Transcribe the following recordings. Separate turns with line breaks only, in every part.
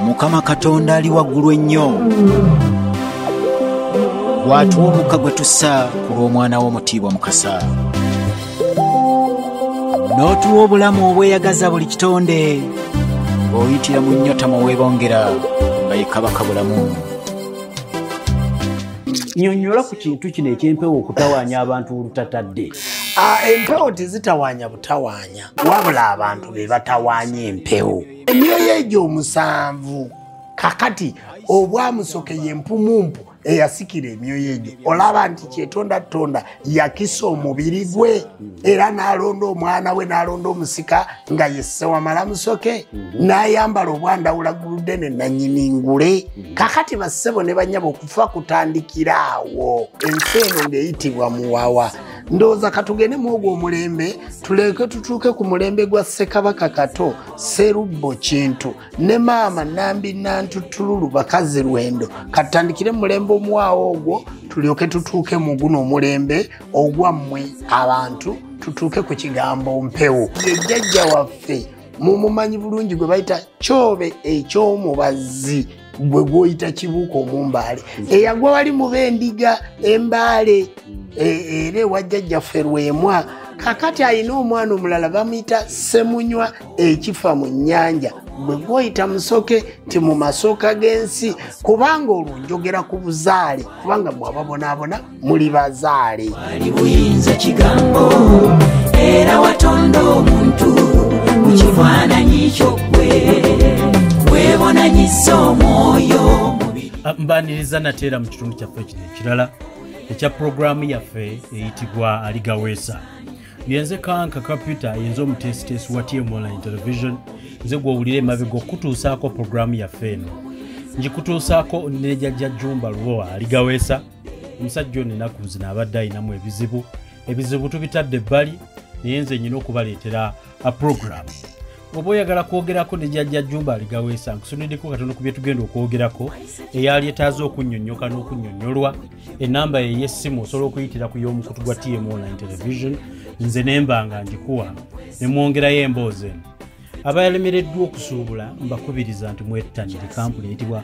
Mukama Katonda ali waggulu ennyo gwatuwa omukka gwe tussa ku lw'omwana w'omutiibwa Mukasa n'otuwa obulamu obweyagaza buli kitonde ng'oyitira mu nnyota mwe weebongera nga ye Kabaka bulamu.
Nnyonnyola ku kintu kino eky'empewo okutawaanya abantu olutatadde.
Empewo tezitawaanya butawaanya wabula abantu be batawaanya empewo. Emyoyo egyo 7 kakati obwamusoke yempumumpu eyasikira emyoyo egyo olaba nti kyetonda yakisa omubiri gwe era n'alonda omwana we n'alonda omusika nga yesse wamala musoke n'ayambala obwandawula guludde nannyini ngule. Kakati bassebo ne banyabo okufa kutandikira awo ensi eno ng'eyitibwa muwawa. Ndowooza katugende mu ogwo omulembe tuleke tutuuke ku mulembe gwa Ssekabaka Kato Sserubbo Kintu ne maama Nambi Nantutululu bakazi Lwendo katandikire mulembe omwawo ogwo tulyoke tutuuke mu guno omulembe ogwammwe abantu tutuuke ku kigambo mpewo. Ye jjajja waffe mumumanyi bulungi gwe bayita kyobe eky'omubazzi gwe gwoyita kibuuka omumbaale eyagwa wali mu b'endiga embaale era ewa jjajjaffe Lwemwa. Kakati ayina omwana omulala bamuyita Ssemunywa ekifa mu nnyanja gwe gwoyita musoke ti mu masooka g'ensi kubanga olwo njogera ku buzaale kubanga mwababonaabona muli bazaale.
Wali buyinza kigambo era watonda omuntu mu kifaananyi ky'oggwe weebonanyisa omwoyo.
Mbaniriza nateera mu kitundu kyaffe kino ekirala ekya puroguraamu yaffe eyitibwa Aligaweesa. Yenze Kanka Computer yenze omuteesiteesi wa TM Online Television nze gw'owulira emabega okutuusaako puroguraamu yaffe eno. Ngikutuusaako ne Jjajja Jjumba Lubowa Aligaweesa. Omusajja ono ennaku zino abadde ayinamu ebizibu tubitadde ebbali naye nze nnyina okubaleetera puroguraamu. Oba oyagala kwogerako ne Jjajja Jjumba Aligaweesa nkusunuddeko katono ku bye tugenda okwogerako eyali etaaze okunnyonnyoka n'okunnyonnyolwa. Ennamba ye y'essimu osobola okuyitira ku y'omukutu gwa TM Online Television nze nembanga ndikuwa ne mwongerayo emboozi eno. Abayalemereddwa okusuubula mbakubiriza nti mwettanire kampuni eyitibwa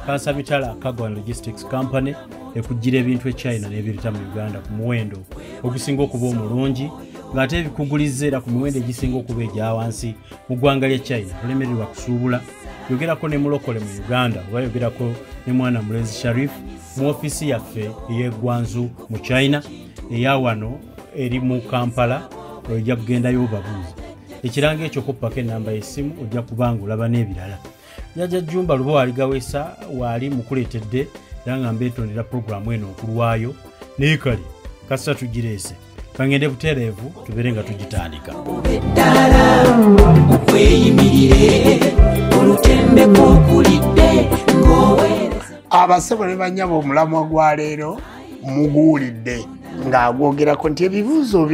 Kasamitala Cargo and Logistics Company ekujjira ebintu e China n'ebirita mu Uganda ku muwendo ogusinga okuba omulungi ng'ate ebikuguliza era ku miwendo egisinga okuba egya wansi mu ggwanga lya China. Tolemererwa kusuubula. Yogerako ne mulokole mu Uganda oba yogerako ne mwana mulenzi Sharif mu ofiisi yaffe ey'eggwanzu mu China eya wano eri mu Kampala ojja kugendayo obabuuza. Ekiranga ekyo kuppako ennamba y'essimu ojja kubanga olaba n'ebirala. Jjajja Jjumba Lubowa Aligaweesa waali mukuleetedde era nga mbeetondera puroguraamu eno okulwayo naye kale kasita tugireese kangende butereevu tubeere nga tugitandika.
Eddala okweyimirire olutembe kw'okulidde ng'oweereza.
Abasebo ne bannyabo omulamwa gwa leero muguwulidde ng'agwogerako nti ebibuuzo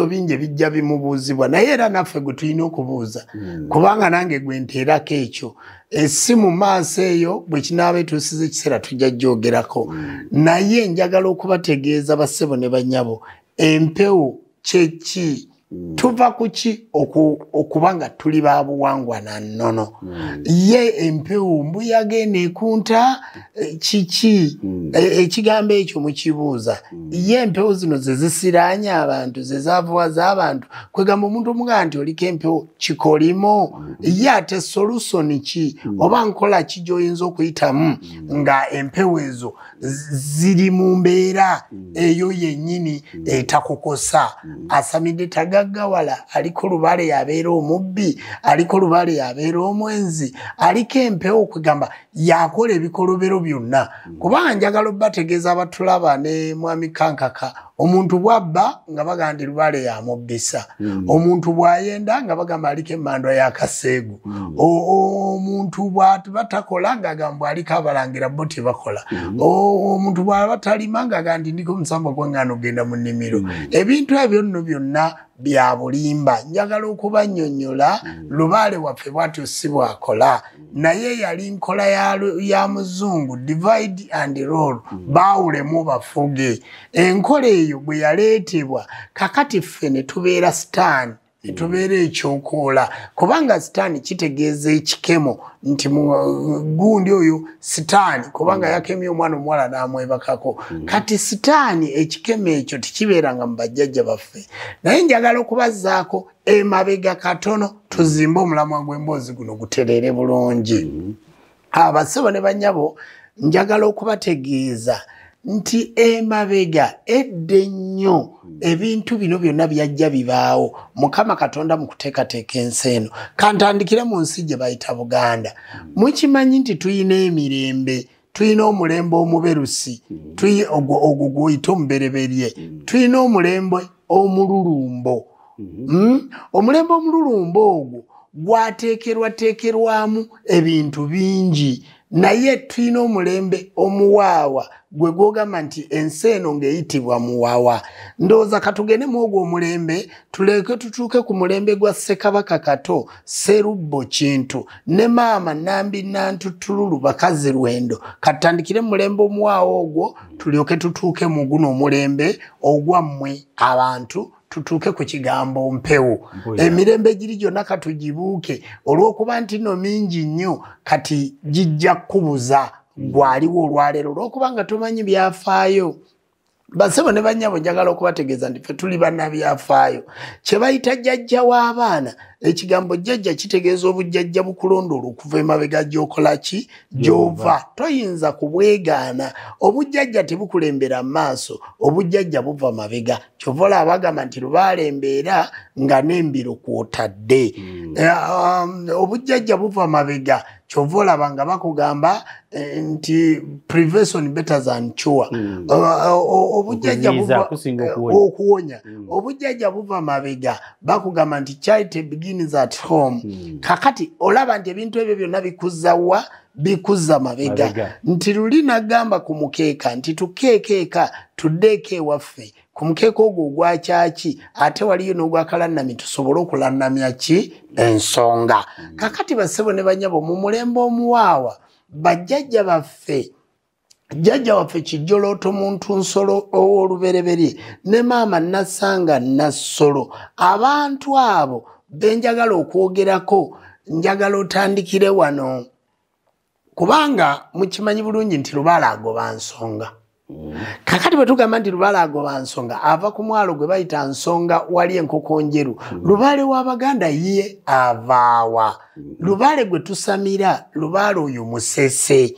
bingi bijja bimubuuzibwa naye era naffe gwe tulina okubuuza kubanga nange gwe nteerako ekyo essimu maaso eyo bwe kinaaba etuusiza ekiseera tujja gyogerako naye njagala okubategeeza bassebo ne bannyabo empewo kyeki tuva kuki okubanga tuli ba buwangwa na nnono ye empewo mbuyaga eneekunta kiki ekigambo ekyo mukibuuza ye empewo zino ze zisiraanya abantu ze zaavuwaza abantu kwegamba omuntu omugaa nti oliko empewo kikolimo ye ate solusoni ki oba nkola ki gy'oyinza okuyitamu nga empewo ezo ziri mu mbeera eyo yennyini etakukosa asamidde tagaggawala aliko lubale yabeera omubbi aliko lubale yabeera omwenzi aliko empewo okugamba yakola ebikolobero byonna kubanga njagala obbategeeza abatulaba ne mwami Kankaka omuntu bwabba nga bagamba nti lubale yamubbisa omuntu bwayenda nga bagamba aliko emmandwa y'akaseegu omuntu bw'atakola nga agamba aliko abalangira bo tebakola omuntu bw'aba talima nga agamba nti ndiko omusamba gw'eŋŋaano ogenda mu nnimiro ebintu ebyo nno byonna bya bulimba njagala okubannyonnyola lubaale waffe bw'atyo si bwakola naye yali nkola ya muzungu divide and rule baawulemu bafuge enkola eyo bwe yaleetebwa kakati ffe ne tubeera stand netubeera ekyokola kubanga sitaani kitegeeza ekikemo nti gundi oyo sitaani kubanga yakemye omwana omuwala n'amwebakako kati sitaani ekikemo ekyo tekibeeranga mu bajjajja baffe naye njagala okubazzaako emabega katono tuzimbe omulamwa gw'emboozi guno gutereere bulungi abasebo ne bannyabo njagala okubategeeza nti emabega edda ennyo ebintu bino byonna byajja bibaawo mukama katonda mu kuteekateeka ensi eno kantandikire mu nsi gye bayita Buganda mukimanyi nti tuyina emirembe tuyina omulembe omuberusi ogwo gw'oyita omubereberye tuyina omulembe omululumbo omulembe omululumbo ogwo gwateekerwateekerwamu ebintu bingi naye tuyina omulembe omuwaawa gwe gwogamba nti ensi eno ng'eyitibwa muwawa ndowooza katugende mu ogwo omulembe tuleke tutuuke ku mulembe gwa Ssekabaka Kato Sserubbo Kintu ne maama Nambi Nantutululu Bakazi Lwendo katandikire mu mulembe omuwaawa ogwo tulyoke tutuuke mu guno omulembe ogwammwe abantu tutuuke ku kigambo mpewo emirembe giri gyonna katugibuuke olw'okuba nti no mingi nnyo kati gijja kubuza gwaliwo olwaleero olw'okuba nga tumanyi byafaayo basebo ne bannyabo njagala okubategeeza nti ffe tuli bannabyafaayo kye bayita jjajja w'abaana ekigambo jjajja kitegeeza obujjajja bukulondoola okuva emabega gy'okola ki gy'ova toyinza kubwegaana obujjajja tebukulembera maaso obujjajja buva mabega kyova olaba bagamba nti lubaala embeera nga n'embiro kw'otadde obujjajja buva mabega kyova olaba nga bakugamba nti prevention better than cure obujjajja buva okuwonya obujjajja buva mabega bakugamba nti charity begins at home kakati olaba nti ebintu ebyo byonna bikuzzawa bikuzza mabega nti luli nagamba ku mukeeka nti tukeekeeka tuddeeko ewaffe ku mukeeka ogwo ogwakyaki ate waliyo n'ogwakalannami tusobole okulannamya ki ensonga kakati basebo ne bannyabo mu mulembe omuwaawa bajjajja baffe jjajja waffe Kijjolooto muntu nsolo ow'olubereberye ne maama Nassanga Nassolo abantu abo benjagala okwogerako njagala otandikire wano kubanga mukimanyi bulungi nti lubaala agoba nsonga kakati bwe tugamba nti lubaala agoba nsonga ava ku mwalo gwe bayita Nsonga wali enkoko njeru lubaale w'Abaganda ye avaawa lubaale gwe tusamira lubaale oyo Musese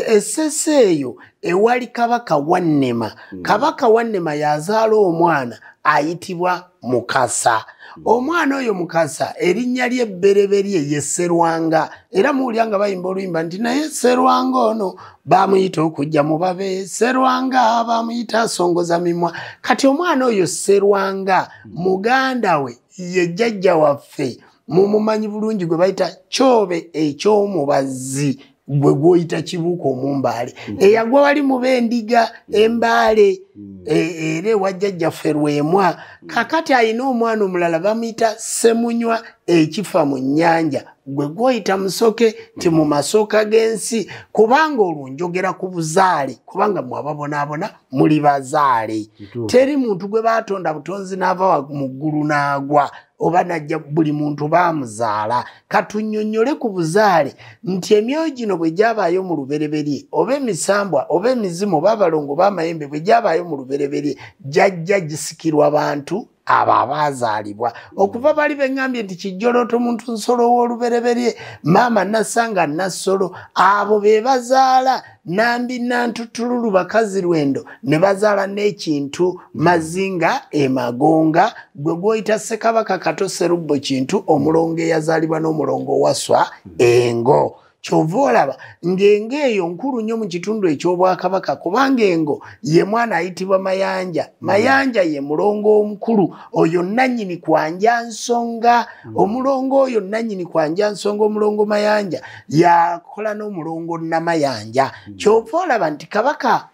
essese eyo ewali Kabaka Wannema Kabaka Wannema yazaala omwana ayitibwa Mukasa omwana oyo Mukasa erinnya ly'ebbereberye ye Sserwanga era muwulya nga bayimba oluyimba nti naye Sserwanga ono baamuyita okujja mu babe Sserwanga baamuyita asongoza mimwa kati omwana oyo Sserwanga muganda we ye jjajja waffe mumumanyi bulungi gwe bayita Kyobe eky'omubazzi gwe gwoyita Kibuuka Omumbaale eyagwa wali mu b'endiga Embaale era wajjajjaffe Lwemwa kakati ayina omwana omulala bamuyita Ssemunywa ekifa mu nnyanja gwe gwoyita Musoke ti mu masooka g'ensi kubanga olwo njogera ku buzaale kubanga mwababonaabona muli bazaale teri muntu gwe baatonda butonzi n'ava mu ggulu n'agwa oba najja buli muntu baamuzaala katunnyonnyole ku buzaale nti emyoyo gino bwe gyabaayo mu lubereberye oba emisambwa oba emizimu oba abalongo b'amayembe bwe gyabaayo mu lubereberye jjajja gisikirwa bantu abo abaazaalibwa okuva bali beŋŋambye nti Kijjolooto muntu nsolo w'olubereberye maama Nassanga Nassolo abo be bazaala Nambi Nantutululu Bakazi Lwendo ne bazaala n'ekintu Mazinga Emagonga gwe gwoyita Ssekabaka Kato Sserubbo Kintu omulongo eyazaalibwa n'omulongo Waswa Engo kyova olaba ng'engo eyo nkulu nnyo mu kitundu eky'Obwakabaka kubanga engo ye mwana ayitibwa Mayanja Mayanja ye mulongo omukulu oyo nannyini kwanja nsonga omulongo oyo nannyini kwanja nsonga omulongo Mayanja yakola n'omulongo Namayanja kyova olaba nti Kabaka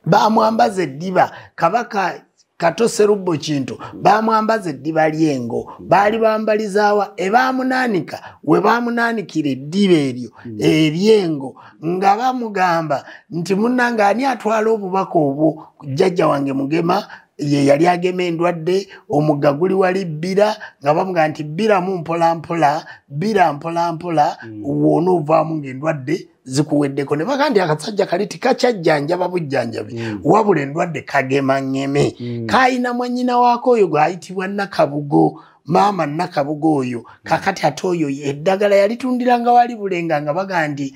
baamwambaza eddiba Kabaka Kato Sserubbo Kintu baamwambaza eddiba ly'engo baali bambalizaawa ebaamunaanika we baamunaanikira eddiba eryo ery'engo nga bamugamba nti munnange ani atwala obubaka obwo jjajja wange Mugema ye yali agema endwadde omugga guli wali bbira nga bamuga nti bbiramu mpolampola bbira mpolampola wona ovaamu ng'endwadde zikuweddeko ne baga nti akasajja kali tikakyajjanjaba bujjanjabi wabula endwadde kagema ng'eme kayina mwannyina waako oyo gw'ayitibwa Nakabugo maama Nakabugo oyo kakati ate oyo eddagala yalitundiranga wali Bulenga nga baga nti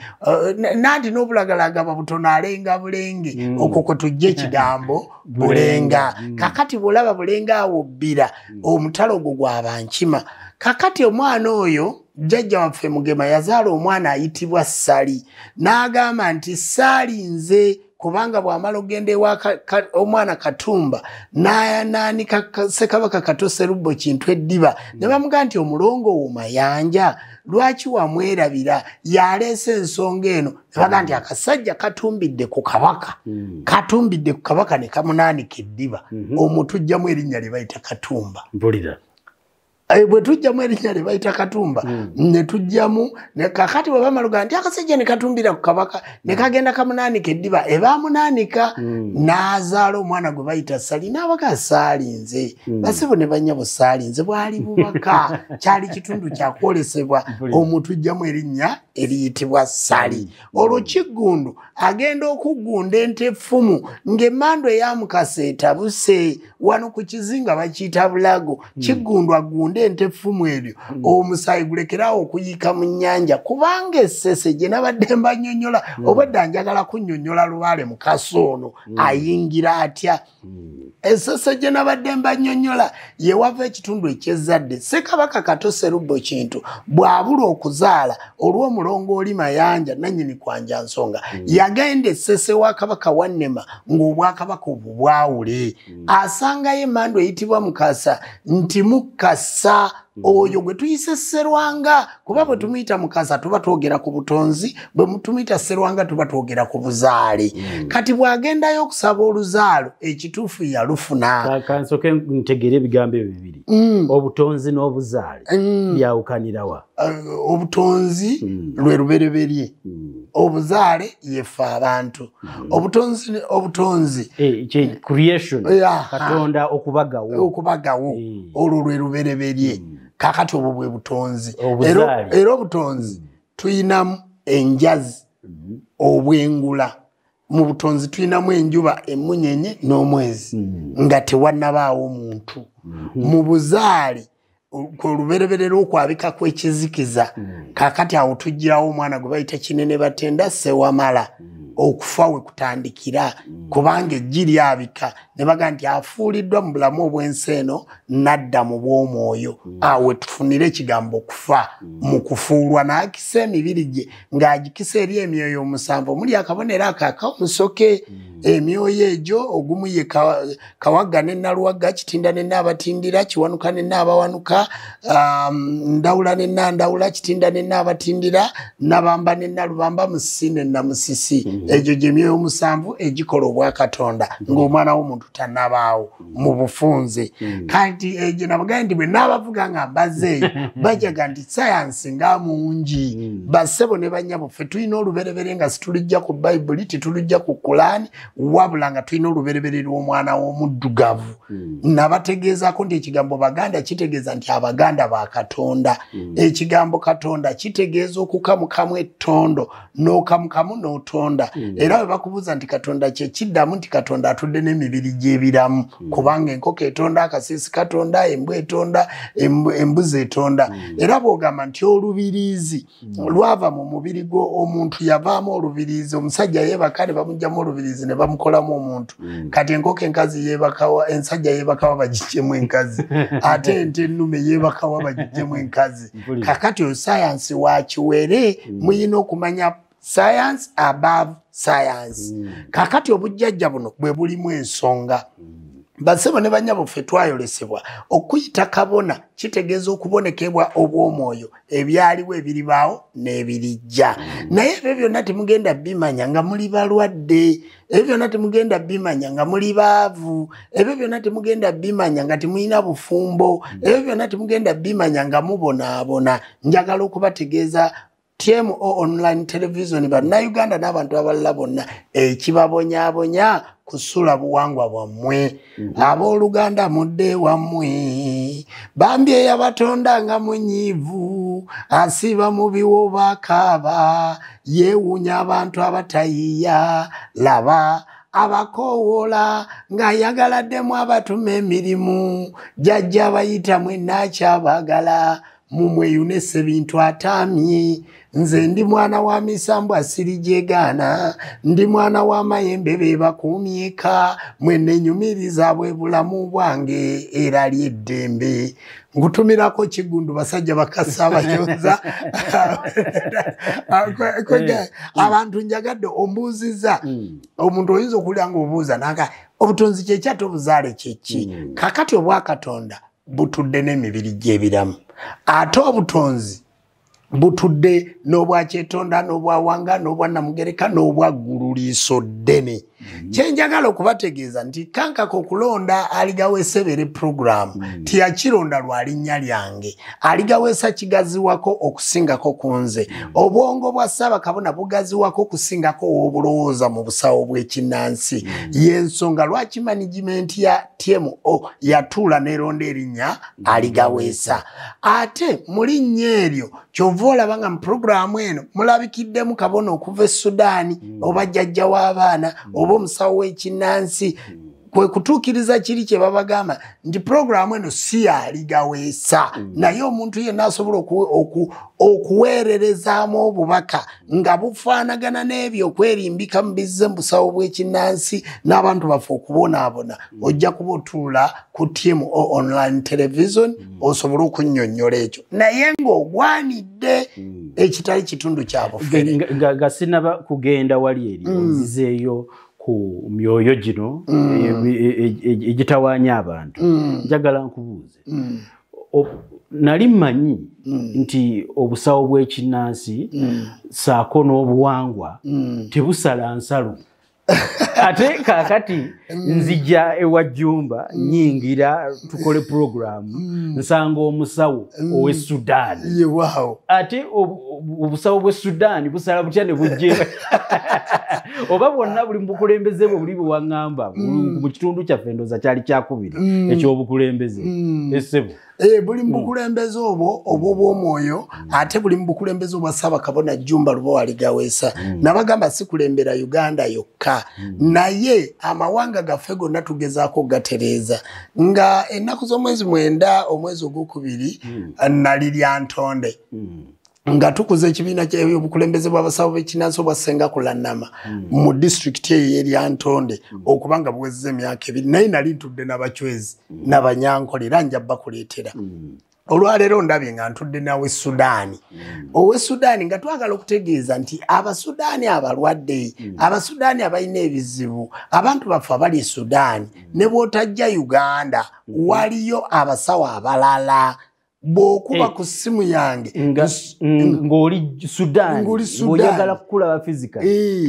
nanti n'obulagalagaba butono alenga Bulenge okwo kwe tujja ekigambo Bulenga kakati bw'olaba Bulenga awo bbira omutalo ogwo gw'Abankima kakati omwana oyo jjajja waffe Mugema yazaala omwana ayitibwa Ssali n'agamba nti Ssali nze kubanga bw'amala ogenda ewa omwana Katumba n'anaanika Ssekabaka Kato Sserubbo Kintu eddiba ne bamuga nti omulongo wo Mayanja lwaki wamwerabira yaleese ensonga eno ne baga nti akasajja katumbidde ku kabaka katumbidde ku kabaka ne kamunaanika eddiba omutujjamu erinnya lye bayita Katumba
mpulira
bwe tujjamu erinnya lye bayita Katumba ne tujjamu ne kakati bwe bamala nti akasajja ne katumbira ku kabaka ne kagenda kamunaanika eddiba ebaamunaanika n'azaala omwana gwe bayita Ssali n'abaga Ssaalinze basibu ne bannyabo Ssaalinze bwali bubaka kyali kitundu kyakwolesebwa omutujjamu erinnya eriyitibwa Ssali olwo Kiggundu agenda okuggunda ente effumu ng'emmando eyamukasa etabuse wano ku Kizinga bakiyita Bulago Kiggundu aggunde ente effumu eryo omusaayi gulekeraawo okuyiika mu nnyanja kubanga essese gye nabadde mbannyonnyola obadde njagala kunnyonnyola Lubaale mukasa ono ayingira atya essese gye nabadde mbannyonnyola ye wava ekitundu ekyezzadde Ssekabaka Kato Sserubbo Kintu bw'abula okuzaala olw'omulongo oli Mayanja nannyini kwanja nsonga yagenda essese wa Kabaka Wannema ng'obwakabaka obwo bwawule asangayo emmando eyitibwa Mukasa nti Mukasa oyo gwe tuyise Sserwanga kuba bwe tumuyita Mukasa tuba twogera ku butonzi bwe tumuyita Sserwanga tuba twogera ku buzaale kati bw'agendayo okusaba oluzaalo ekituufu yalufuna
kansoke ntegere ebigambo ebyo bibiri obutonzi n'obuzaale byawukanirawa
obutonzi lwe lubereberye obuzaale yefe abantu obutonzi
creation Katonda okubagawo olwo
lwe lubereberye kakati obwo bwe butonzi era obutonzi tuyinamu enjazi obwengula mu butonzi tuyinamu enjuba emunyenye n'omwezi nga tewannabaawo muntu mu buzaale olubereberera okwabika kw'ekizikiza kakati awo tujjirawo omwana gwe bayita Kinene Batenda Ssewamala okufa we kutandikira kubanga eggi lyabika ne baga nti afuuliddwa mu bulamu obw'ensi eno n'adda mu bw'omwoyo awe tufunire ekigambo okufa mu kufuulwa n'akisa emibiri gye ng'agikisa eri emyoyo omusanvu omuli akabonero ak'omusoke emyoyo egyo ogumu ye Kawaga ne Naluwaga Kitinda ne Naabatindira Kiwanuka ne Naabawanuka Ndawula ne Nandawula Kitinda ne Naabatindira Nabamba ne Nalubamba Musisi ne Namusisi egyo gy'emyoyo omusanvu egikola obwa Katonda ng'omwana w'omuntu tannabaawo mu bufunze kati egyo nabaga nti bwe n'abavuga nga mbazeeyo bajaga nti sayansi nga mungi bassebo ne bannyabo ffe tulina oluberebere nga situlijja ku Bayibuli titulujja ku Kulaani wabula nga tulina oluberebere lw'omwana w'omuddugavu nabategeezako nti ekigambo Baganda kitegeeza nti Abaganda ba Katonda ekigambo Katonda kitegeeza okukamukamu ettondo n'okamukamu n'otonda era bwe bakubuuza nti Katonda kye kiddamu nti Katonda atudde n'emibiri gy'ebiramu kubanga enkoko etonda akasiisi katonda embwa etonda embuzi etonda era bw'ogamba nti olubiriizi lwava mu mubiri omuntu yavaamu olubiriizi omusajja yeebaka ne bamuggyamu olubiriizi ne bamukolamu omuntu kati enkoko enkazi yeebakawa ensajja yeebakawa bagiggyemu enkazi ate ente ennume yeebakawa bagiggyemu enkazi kakati oyo sayansi wakiwere muyina okumanya science above science kakati obujjajja buno bwe bulimu ensonga basebo ne bannyabo ffe twayolesebwa okuyita kabona kitegeeza okubonekebwa obw'omwoyo ebyaliwo ebiribaawo n'ebirijja naye ebyo byonna temugenda bimanya nga muli balwadde ebyo byonna temugenda bimanya nga muli baavu ebyo byonna temugenda bimanya nga temulina bufumbo ebyo byonna temugenda bimanya nga mubonaabona njagala okubategeeza TMO online television bannayuganda n'abantu abalala bonna ekibabonyabonya kusula buwangwa bwammwe abooluganda mudde wammwe bambi eyabatonda nga munyiivu asiba mu biwo bakaaba yeewuunya abantu abatayiya laba abakoowola ng'ayagaladdemu abatuma emirimu jjajja abayita mwenna akyabagala mumweyunese bintu atamye nze ndi mwana wa misambu asirijegaana ndi mwana wa mayembe bebakuumyeka mwene nyumiriza bwe bulamu bwange era lyeddembe ngutumirako kigundu basajja bakasa abayonza abantu njagadde ombuuziza omuntu oyinza okulya ng'obuuza naga obutonzi kyekyate obuzaale kyeki kakati obwakatonda butudde n'emibiri gy'ebiramu ate obutonzi butudde n'obwakyetonda n'obwawanga n'obwannamugereka n'obwaggulu liiso ddene kyenjagala okubategeeza nti kankako okulonda aligawesebere programu tiyakironda lwa linnya lyange aligawesa kigaziwako okusingako ku nze obwongo bwa Ssaabakabona bugaziwako okusingako obulowooza mu busawo bw'ekinnansi y'ensonga lwaki managimenti ya TMO yatuula n'eronda erinnya aligawesa ate mu linnya eryo kyova olaba nga mu programu eno mulabikiddemu kabona okuva e Sudaani oba jjajja w'abaana oba omusawo w'ekinnansi kwe kutuukiriza kiri kye babagamba nti programu eno si yaligaweesa naye omuntu yenna asobola okuweererezaamu obubaka nga bufaanagana n'ebyo okwerimbika mu bizze mu busawo bw'ekinnansi n'abantu baffe okubonaabona ojja kuba otuula ku TMO online television osobole okunnyonnyola ekyo naye ng'ogwanidde ekitali kitundu kya bufere
nga sinaba kugenda wali eri ozizeeyo ku myoyo gino egitawaanya abantu njagala nkubuuze nali mmanyi nti obusawo bw'ekinnansi saako n'obuwangwa tebusala nsalo ate kaakati nzija ewa Jjumba nyingira tukole programu nsanga omusawo owe Sudaani ate obusawo bwe Sudaani busala butya ne bujje oba bwonna buli mubukulembeze bwe buli bwewaŋŋamba mu kitundu kyaffe ndooza kyali kyakubiri ekyobukulembeze essebo
buli mubukulembeze obwo obw'omwoyo ate buli mubukulembeze obwa Ssaabakabona Jjumba Lubowa Waligaweesa nabagamba si kulembera Uganda yokka naye amawanga gaffe gonna tugezaako gatereeza nga ennaku z'omwezi 9 omwezi ogwokubiri nali lya ntonde nga tukuza ekibiina ky'obukulembeze bw'abasawo b'ekinnansi obwa Ssengakulannama mu disitulikiti eyo y'erya Ntonde okubanga buwezezza emyaka 2 naye nali ntudde n'abachwezi n'abanyankole era nja bakuleetera olwaleero ndabye nga ntudde nawe Sudaani owe Sudaani nga twagala okutegeeza nti Abasudaani abalwadde Abasudaani abalina ebizibu abantu baffe abali Sudaani ne bw'otajja Uganda waliyo abasawo abalala bw'okuba ku ssimu yange
ng'oli Sudaani ng'oyagala kukulaba physically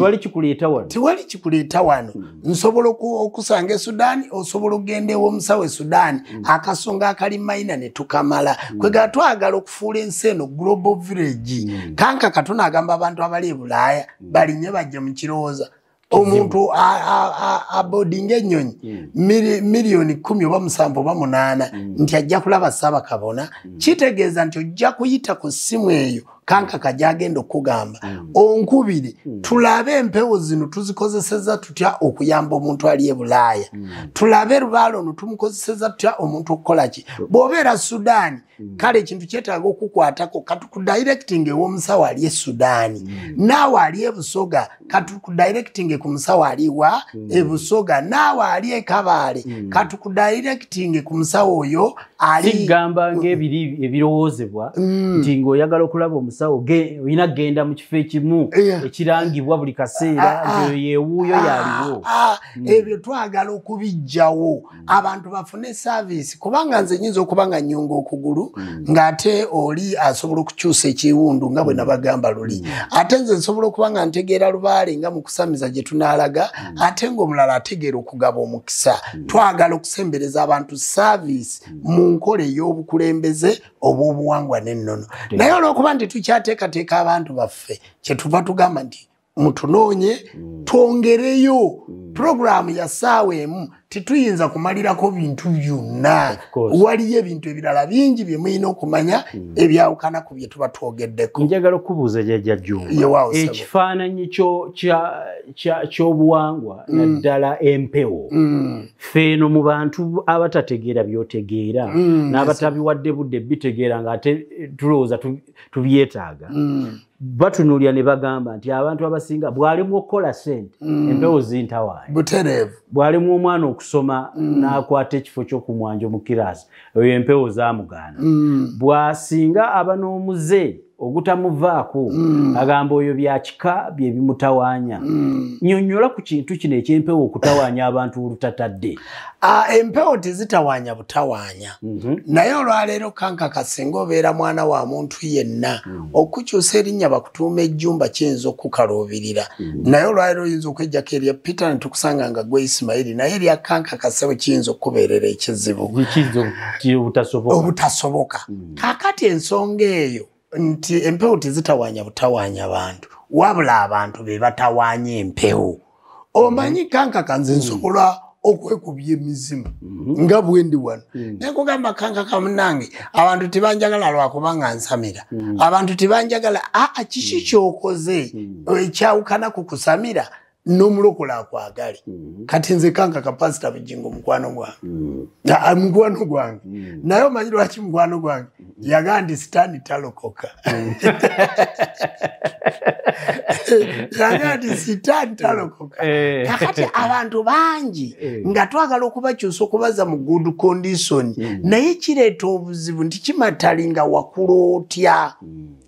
tewali kikuleeta wano nsobola okusanga e Sudaani osobola okugenda ew'omusawo e Sudaani akasonga akali mayina ne tukamala kwega twagala okufuula ensi eno global village kanka Katonda agamba abantu abali e Bulaaya balinye bajja mu kirowooza omuntu abodinga ennyonyi miliyoni 10 oba 7 oba 8 nti ajja kulaba Ssaabakabona kitegeeza nti ojja kuyita ku ssimu eyo kanka kajagenda okugamba onkubiri tulabe empewo zino tuzikozeseza tutya okuyamba omuntu ali e Bulaaya tulabe rubaalo no tumukozeseza tutya omuntu okukola ki bw'obeera Sudaani kale ekintu kyetaaga okukwatako katukudirecting ew'omusawo ali e Sudaani naawe ali e Busoga katukudirecting ku musawo aliwa e Busoga naawe ali e Kabaale katukudirecting ku musawo oyo ali sigamba ng'ebiri ebirowoozebwa nti ng'oyagala okulaba omusawo oyina genda mu kifo ekimu ekirangibwa buli kaseera nti yeewuuyo yaaliwo
ebyo twagala okubijjawo abantu bafune service kubanga nze nyinza okuba nga nnyunga okugulu ng'ate oli asobola okukyusa ekiwundu nga bwe nabagamba luli ate nze nsobola okuba nga ntegeera Lubaale nga mu kusamiza gye tunaalaga ate ng'omulala ategeera okugaba omukisa twagala okusembereza abantu service mu nkola ey'obukulembeze obw'obuwangwa n'ennono naye olw'okuba nti tukyateekateeka abantu baffe kyetuva tugamba nti mutunoonye twongereyo puroguramu ya ssaawa emu tituyinza kumalirako bintu byonna waliyo ebintu ebirala bingi bye mulina okumanya ebyawukana ku bye tuba twogeddeko.
Njagala okubuuza Jjajja Jjumba ekifaananyi ky'obuwangwa naddala empewo ffe eno mu bantu abatategeera by'otegeera n'abatabiwadde budde bitegeera ng'ate tulowooza tubyetaaga batunuulira ne bagamba nti abantu abasinga bw'alimu okukola ssente empewo zintawaanya
butereevu
bw'alimu omwana okusoma n'akwata ekifo ky'okumwanja mu kiraasi eyo empewo zaamugaana bw'asinga aba n'omuze ogutamuvaako agamba oyo byakika bye bimutawaanya nnyonnyola ku kintu kino eky'empewo okutawaanya abantu olutatadde.
Empewo tezitawaanya butawaanya naye olwaleero kankaka singa obeera mwana wa muntu yenna okukyusa erinnya bakutuuma ejjumba kiyinza okukaloobirira naye olwaleero oyinza okwejjako erya Peter ne tukusanga nga gwe Isimayiri naye erya kankaka ssebo kiyinza okubeerera ekizibu obutasoboka. Kaakati ensonga eyo nti empewo tezitawaanya butawaanya abantu wabula abantu be batawaanya empewo. Omanyi kankaka nze nsobola okwekubya emizimu nga bwendi wano naye kugamba kankaka munange abantu tebanjagala lwakubanga nsamira abantu tebanjagala kiki kyokoze ekyawukana ku kusamira n'omulokola akwagale kati nze kankaka Pastor Bujingo mukwano gwange naye omanyi lwaki mukwano gwange yagaa ndi sitaani talokoka yagaa ndi sitaani talokoka kakati abantu bangi nga twagala okubakyusa okubaza mu good condition naye kireeta obuzibu nti kimatali nga wakula otya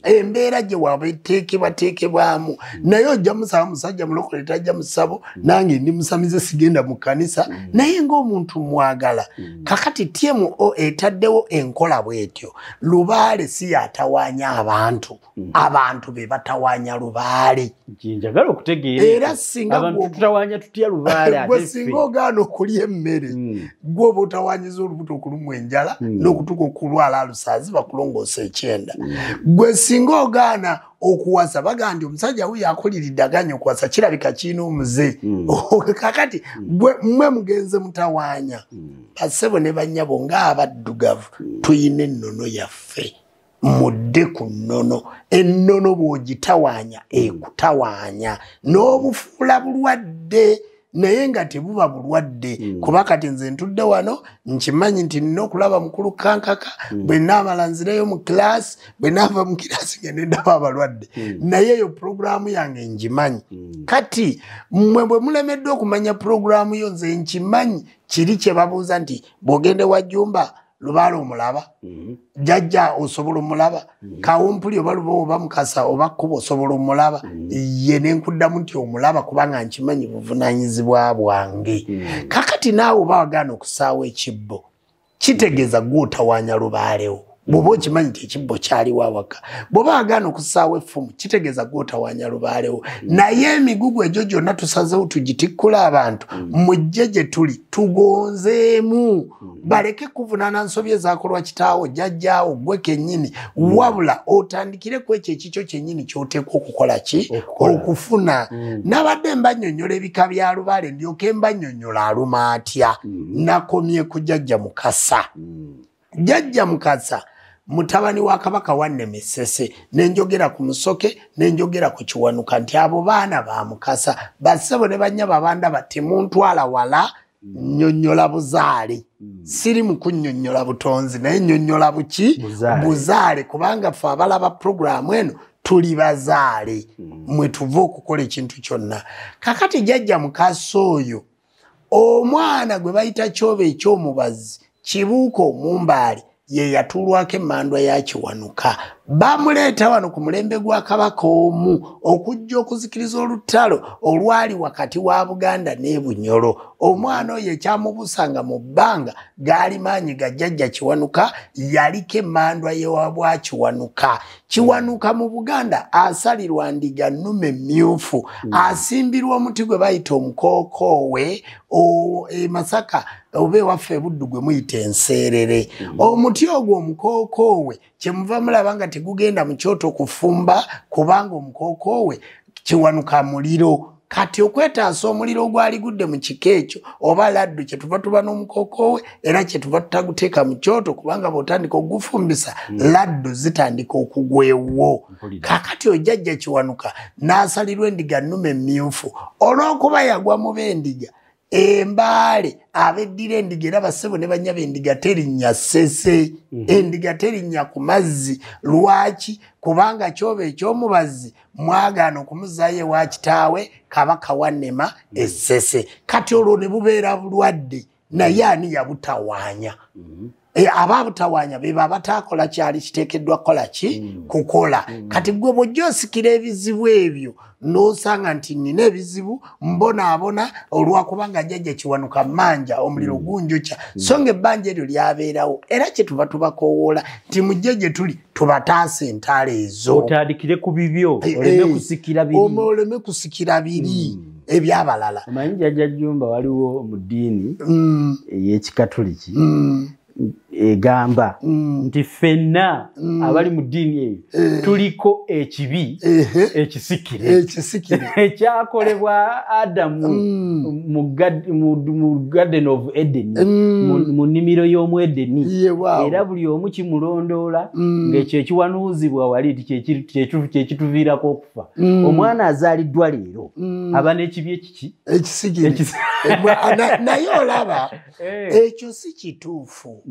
embeera gye wabateekebwamu naye ojja musaba musajja mulokole tajja musabo nange ndi musamize sigenda mu kkanisa naye ng'omuntu mwagala kakati TMO etaddewo enkola bwetyo Lubaale si yatawaanya abantu be batawaanya Lubaale
njagala okutegeera
era singa
abantu tutawaanya tutya Lubaale ate
gwe singa ogaana okulya emmere gwe oba otawaanyiza olubuto okulumwa enjala n'okutuka okulwala alusaazi bakulongoosa ekyenda gwe singa ogaana okuwasa bagamba nti omusajja wuyo akuliridde aganya okuwasa kirabika kiina omuze kakati mmwe mugenze mutawaanya bassebo ne bannyabo ng'abaddugavu tuyina ennono yaffe mudde ku nnono ennono bw'ogitawaanya ekutawaanya n'obufuula bulwadde naye nga tebuba bulwadde kuba kati nze ntudde wano nkimanyi nti nina okulaba mukulu kankaka bwe naamala nzireyo mu kilaasi bwe naava mu kilaasi ngende ndaba abalwadde naye eyo puroguramu yange ngimanyi kati mmwe bwe mulemeddwe okumanya puroguramu yo nze nkimanyi kiri kye babuuza nti bw'ogende wa Jjumba Lubaale omulaba jjajja osobola omulaba Kawumpuli oba Luba oba Mukasa oba Kkubo osobola omulaba ye ne nkuddamu nti omulaba kubanga nkimanyi buvunaanyizibwa bwange kakati naawe oba wagaana okusaawa ekibbo kitegeeza gw'otawaanya Lubaalewo bw'oba okimanyi nti ekibbo kyaliwo awaka bw'oba wagaana okusaawa effumu kitegeeza gw'otawaanya Lubaalewo naye emigugu egyo gyonna tusazeewo tugitikkula abantu mujje gye tuli tugonzeemu baleke kuvunaana nsobi ezaakolwa kitaawo jjajjaawo gwe kennyini wabula otandikire ku ekyo ekikyo kyennyini ky'oteekwa okukola ki okufuna nabadde mbannyonnyola ebika bya Lubaale ndyoke mbannyonnyola aluma atya nakomye ku jjajja Mukasa jjajja Mukasa mutabani wa Kabaka wanne Misese nenjogera ku Musoke nenjogera ku Kiwanuka nti abo baana ba Mukasa bassebo ne bannyaba bandaba temuntwala wala nnyonnyola buzaale siri mu kunnyonnyola butonzi naye nnyonnyola buzaale kubanga ffe abalaba puroguramu eno tuli bazaale mwe tuva okukola ekintu kyonna kakati jjajja Mukasa oyo omwana gwe bayita Kyobe ekyomubazi Kibuuka Omumbaale ye yatulwako emmandwa ya Kiwanuka bamuleeta wano ku mulembe gwa Kabaka omu okujja okuzikiriza olutalo olwali wakati wa Buganda ne Bunyoro omwana oyo ekyamubusanga mu bbanga gaali maanyi ga jjajja Kiwanuka yaliko emmandwa y'ewabwa Kiwanuka mu Buganda asalirwa ndiga nnume mmyufu asimbirwa omuti gwe bayita omukookoowe e Masaka oba ewaffe Buddu gwe muyita enseerere omuti ogwo omukookoowe kyemuva mulaba nga tegugenda mu kyoto kufumba kubanga omukookoowe kiwanuka muliro. Kati okwetaasa omuliro ogwali gudde mu kika ekyo oba laddu kyetuva tuba n'omukookoowe era kyetuva tutaguteeka mu kyoto kubanga bw'otandika ogufumbisa laddu zitandika okugwewo. Kaakati ojjajja kiwanuka n'asalirwa endiga nnume emmyufu olw'okuba yagwa mu b'endiga. Embaale abeddira endiga era bassebo ne bannya b'endiga terinnya ssese. Endiga terinnya ku mazzi. Lwaki? Kubanga kyoba eky'omubazzi mwagaana okumuzaayo ewa kitaawe Kabaka Wannema essese. Kati olwo ne bubeera bulwadde naye ani yabutawaanya? Ababutawaanya be babatakola kyali kiteekeddwa kola ki kukola. Kati gwe bw'ojja osikira ebizibu ebyo n'osanga nti nina ebizibu mbonaabona olwakubanga jjajja kiwanuka manja omuliro gunjokya so ng'ebbanja eryo lyabeerawo era kyetuva tubakoowoola nti mujje gye tuli tubataasa entaala ezo.
Otandikire ku bibyo oleme kusikira biri.
Oleme kusikira biri ebyabalala.
Omanyi Jjajja Jjumba waliwo mu ddiini ey'ekikatoliki egamba nti ffenna abali mu ddiini eyo tuliko ekibi ekisikire ekyakolebwa Adamu mu Garden of Eden mu nnimiro y'omu Edeni era buli omu kimulondoola ng'ekyo ekiwanuuzibwa wali kyekituviirako okufa. Omwana azaaliddwa leero aba n'ekibi ekiki
ekisikire naye olaba ekyo si kituufu.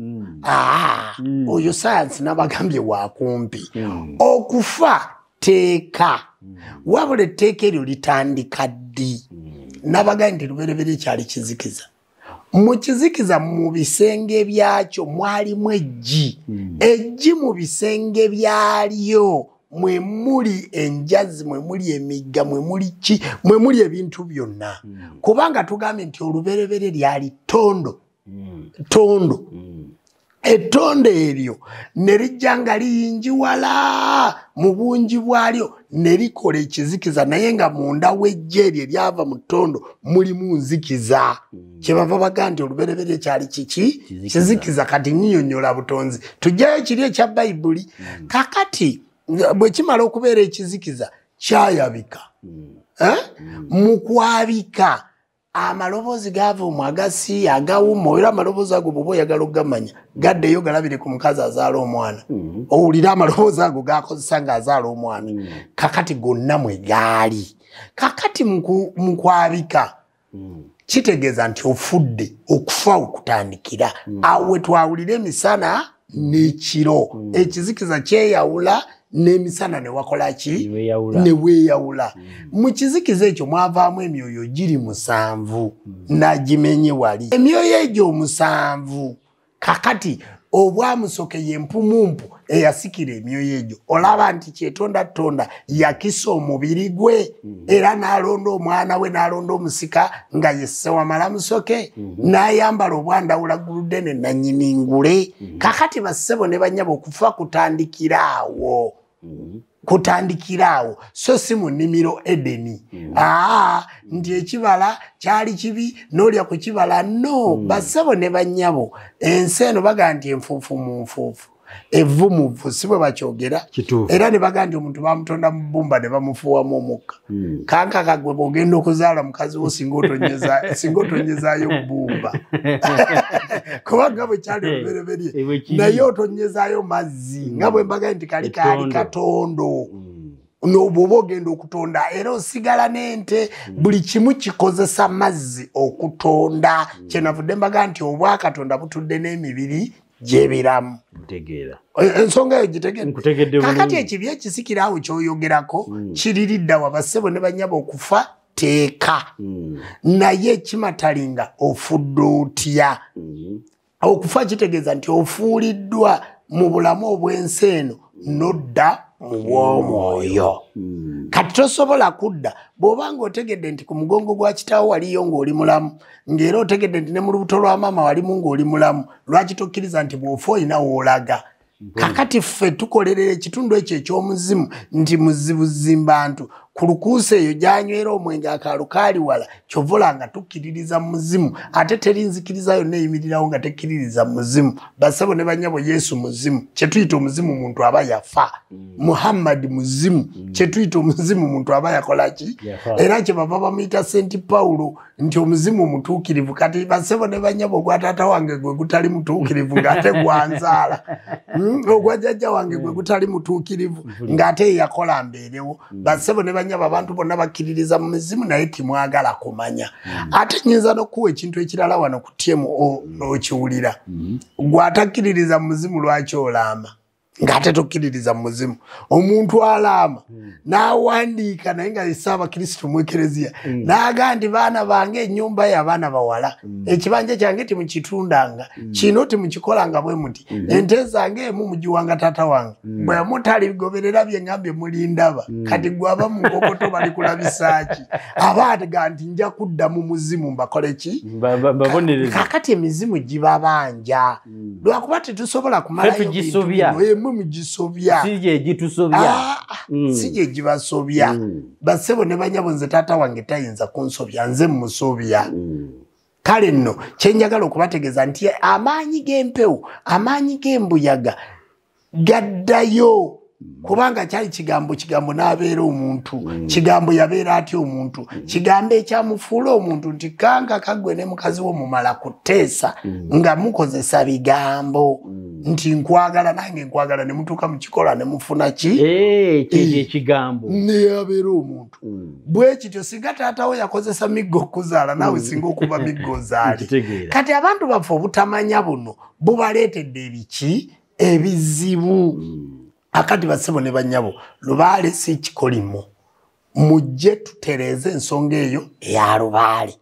Oyo sayansi nabagambye wakumpi. Okufa teeka wabula etteeka eryo litandika ddi? Nabagambye nti lubereberye kyali kizikiza. Mu kizikiza mu bisenge byakyo mwalimu eggi. Eggi mu bisenge byalyo mwe muli enjazi, mwe muli emigga, mwe muli ki, mwe muli ebintu byonna. Kubanga tugambye nti olubereberye lyali tondo. Ettonde eryo ne lijja nga liyinjiwala mu bungi bwalyo ne likola ekizikiza naye nga munda w'eggye eryo eryava mu ttondo mulimu nzikiza. Kyebava baga nti olubereberye kyali kiki kizikiza. Kati nnyonnyola butonzi tujjayo kiri ekya Bayibuli. Kakati bwe kimala okubeera ekizikiza kyayabika. Mu kwabika amaloboozi gaava omwagasi agawuma era amaloboozi ago bw'oba oyagala okugamanya gaddeyo galabire ku mukazi azaala omwana owulira amaloboozi ago gakozesa ng'azaala omwana. Kakati gonna mwe gaali. Kakati mu kwabika kitegeeza nti ofudde okufa okutandikira awo we twawulira emisana n'ekiro ekizikiza kyeyawula n'emisana ne wakola ki ne weeyawula. Mu kizikiza ekyo mwavaamu emyoyo giri 7 nagimenye wali. Emyoyo egyo 7 kakati obwamusoke y'empumumpu eyasikira emyoyo egyo olaba nti kyetonda yakisa omubiri gwe era n'alonda omwana we n'alonda omusika nga yesse wamala musoke n'ayambala obwandawula guludene nannyini ngule. Kakati bassebo ne bannyabo okufa kutandikiraawo. So si mu nnimiro Edeni. Nti ekibala kyali kibi n'olya ku kibala no. Bassebo ne bannyabo ensi eno baga nti enfuufu mu nfuufu evvu mu vvu si bwe bakyogera era ne baga nti omuntu bamutonda mu bbumba ne bamufuuwamu omukka. Kankaka gwe bw'ogenda okuzaala mukazi wo singa otonyezaayo bbumba kubanga bwe kyali olubereberye naye otonyezaayo mazzi nga bwe mbaga nti kali katondo. Bw'oba ogenda okutonda era osigala n'ente buli kimu kikozesa mazzi okutonda. Kyenavudde mbaga nti obwakatonda butudde n'emibiri gy'ebiramu. Ensonga eyo gitegedde. Kakati ekibi ekisikira awo ky'oyogerako kiriridda wa bassebo ne bannyabo okufa teeka naye kimatalinga ofudde otya. Okufa kitegeeza nti ofuuliddwa mu bulamu obw'ensi eno n'odda mu bw'omwoyo. Kati tosobola kudda bw'obanga otegedde nti ku mugongo gwa kitaawo waliyo ng'oli mulamu ng'era otegedde nti ne mu lubuto lwa maama walimu ng'oli mulamu. Lwaki tokkiriza nti bw'ofa olina w'olaga? Kakati ffe tukolerera ekitundu ekyo eky'omuzimu nti muzibuzi bantu ku lukuusa eyo gyanywera omwenge akaalo kaali wala kyovula nga tukkiririza muzimu ate teri nzikiriza yonna eyimirirawo nga tekkiririza muzimu basebo ne banyabo Yesu muzimu kyetuyita omuzimu muntu aba yafa Muhammad muzimu kyetuyita omuzimu muntu aba yakolaki era kyebava bamuyita St. Paulo nti omuzimu mutuukirivu kati basebo ne banyabo gwa taata wange gwe gutali mutuukirivu ng'ate gwanzaala ogwa jjajja wange gwe gutali mutuukirivu ng'ate yakola mbeerewo basebo ne banyabo abantu bonna bakkiririza mu mizimu naye timwagala kumanya ate nnyinza n'okuwa ekintu ekirala wano ku TMO n'okiwulira gw'atakkiririza mu muzimu lwaki olama ng'ate tokkiririza mu muzimu omuntu alama n'awandiika naye nga Ssaabakristo mu Ekereziya n'aga nti baana bange ennyumba y'abaana bawala ekibanja kyange timukitundanga kino timukikolanga bwe muti ente zange emu mugiwanga taata wange bwe mutaligoberera bye ngambye mulindaba kati gwaba mu nkokoto bali kulabisaaki abaatega nti nja kudda mu muzimu mbakole ki kakati emizimu gibabanja lwakuba tetusobola kumalayo mugisobya
sije gitusobya
sije gibasobya basebo ne banyabo nze taata wange tayinza kunsobya nze musobya kale nno kyenjagala okubategeeza nti amaanyi g'empewo amaanyi g'embuyaga gaddayo kubanga kyali kigambo n'abeera omuntu kigambo yabeera atya omuntu kigambo ekyamufuula omuntu nti kanga kagwe ne mukazi wo mumala kuteesa nga mukozesa bigambo nti nkwagala nange nkwagala ne mutuuka mu kikola ne mufuna ki
ekigambo
ne yabeera omuntu bwe kityo singa taatawo yakozesa miggo okuzaala naawe singa okuba miggo ozaali kati abantu baffe obutamanya buno bubaleetedde ebiki ebizibu akati basebo ne banyabo lubaale si kikolimo mujje tutereeze ensonga eyo eya lubaale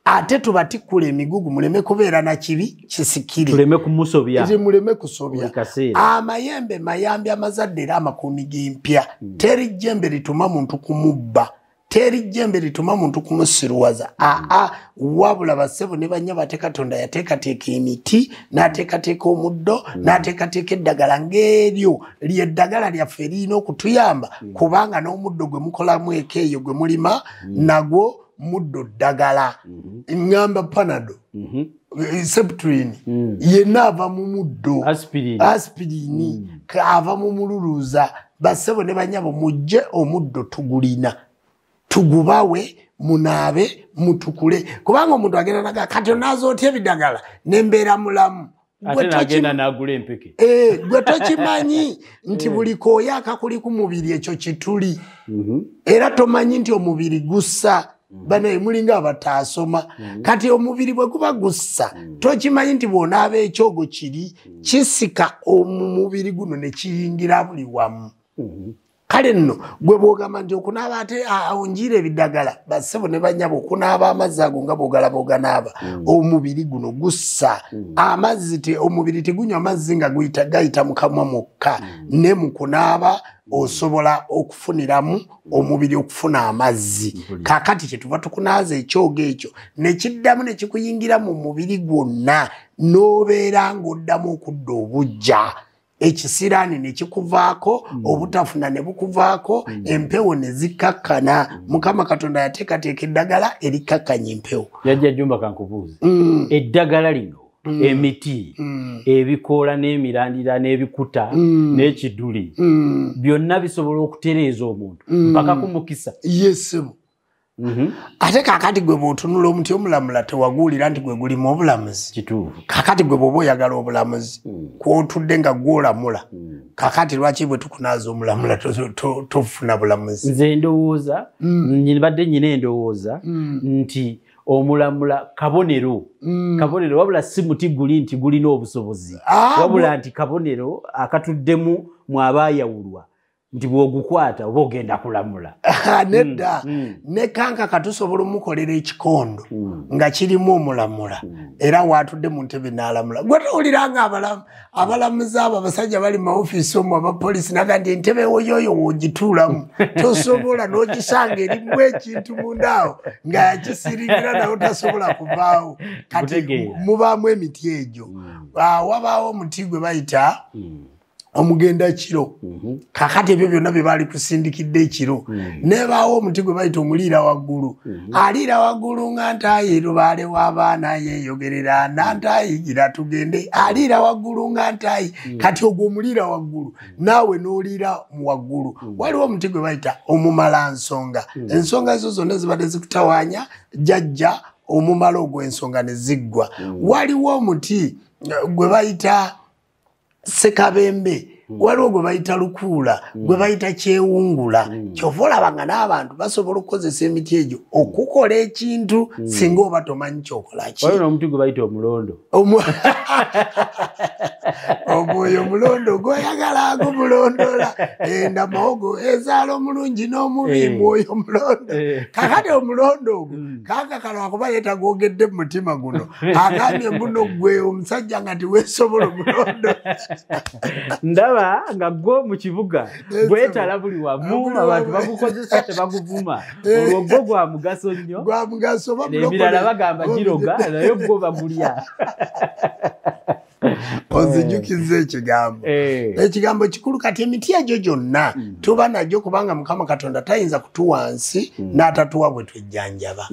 ate tubatikula emigugu muleme kubeera na kibi kisikiri
tuleme kumusobya
muleme kusobya amayembe mayambi amazadde era amakuumi g'empya teri jjembe lituma muntu kumubba teri jjembe lituma muntu kumusiruwaza wabula basebo ne banyabo ate Katonda yateekateeka emiti n'ateekateeka omuddo n'ateekateeka eddagala ng'eryo lyeddagala lyaffe erina okutuyamba kubanga n'omuddo gwe mukolamu eka eyo gwe mulima nagwo muddo ddagala ngamba panado septrin yenna ava mu muddo aspirini ava mu mululuuza basebo ne banyabo mujje omuddo tugulina tugubawe munaabe mutukule kubanga omuntu agenda naga kati onazootya ebidagala nembeera mulamu gwe tokimanyi nti buli kooya akakuli ku mubiri ekyo kituli era tomanyi nti omubiri gussa banaye mulinga abataasoma kati omubiri bwe guba gussa tokimanyi nti bw'onaaba ekyogo kiri kisika omubiri guno ne kiyingira buli wamu kale nno gwe bw'ogamba nti okunaaba ate onjiira ebidagala basebo ne banyabo okunaaba amazzi ago nga bw'ogalaba oganaaba omubiri guno gussa amazzi omubiri tegunywa amazzi nga gayita mu kamwa mwokka ne mu kunaaba osobola okufuniramu omubiri okufuna amazzi kakati kyetuva tukunaaza ekyogo ekyo nekiddamu nekikuyingira mu mubiri gwonna n'obeera ng'oddamu okudda obujja ekisiraani ne kikuvaako obutafuna ne bukuvaako empewo ne zikkakkana Mukama Katonda yateekateeka eddagala erikkakkanya empewo
yajja Jumba kankubuuze eddagala lino emiti ebikoola n'emirandira n'ebikuta n'ekiduli byonna bisobola okutereeza omuntu mpaka kumukisa
yesebo ate kakati gwe bw'otunula omuti omulamula tewaguulira nti gwe gulimu obulamuzi
kituufu
kakati gwe bw'oba oyagala obulamuzi kw'otudde nga gw'olamula kakati lwaki bwe tukunaaza omulamula tofuna bulamuzi
nze ndowooza badde nyina endowooza nti omulamula kabonero wabula si muti guli nti gulina obusobozi wabula nti kabonero akatuddemu mu abaayawulwa nti bw'ogukwata oba ogenda kulamula
nedda ne kanka katusobola omukolera ekikondo nga kirimu omulamula era waatudde mu ntebe n'alamula gwe towuliranga abalamuzi abo abasajja bali mu ofiisi omu abapoliisi naga nti entebe yoyo woogituulamu tosobola n'ogisanga erimu ekintu mundaawo nga yakisiringira naye otasobola kuvaawo kati mubaamu emiti egyo wabaawo omuti gwe bayita omugenda kiro kakati ebyo byonna bye baali kusindikidde ekiro nebaawo omuti gwe bayita omuliira waggulu aliira waggulu nga ntaayi lubaale w'abaana yeeyogerera nantaayigira tugende aliira waggulu nga ntaayi kati ogwo omuliira waggulu naawe n'oliira mu waggulu waliwo omuti gwe bayita omumalansonga ensonga ezo zonna zibadde zikutawaanya jjajja omumala ogwo ensonga ne ziggwa waliwo omuti gwe bayita sekabembe waliwo gwe bayita lukuula gwe bayita kyewungula kyova olabanga n'abantu basobola okukozesa emiti egyo okukola ekintu singa oba tomanyi kyokolaki
waliwo n'omuti gwe bayita omulondo
omwoyo omulondo gwoyagala gumulondola enda mawogo ezaala omulungi n'omubi mwoyo omulondo kakati omulondo ogwo kakakala wakuba yetagwogedde mu mutima guno agambye muno gwe omusajja nga tiweesobola omulondo
ndaba nga gwo mu kibuga gwetala buli wamu abantu bagukozesa tebaguvuma olwo gwo gwa mugaso nnyo ebirala bagamba giroga naye gwo bagulya
onzijukiza ekigambo kikulu kati emiti egyo gyonna tuba nagyo kubanga Mukama Katonda tayinza kutuwa nsi n'atatuwa bwe twejjanjaba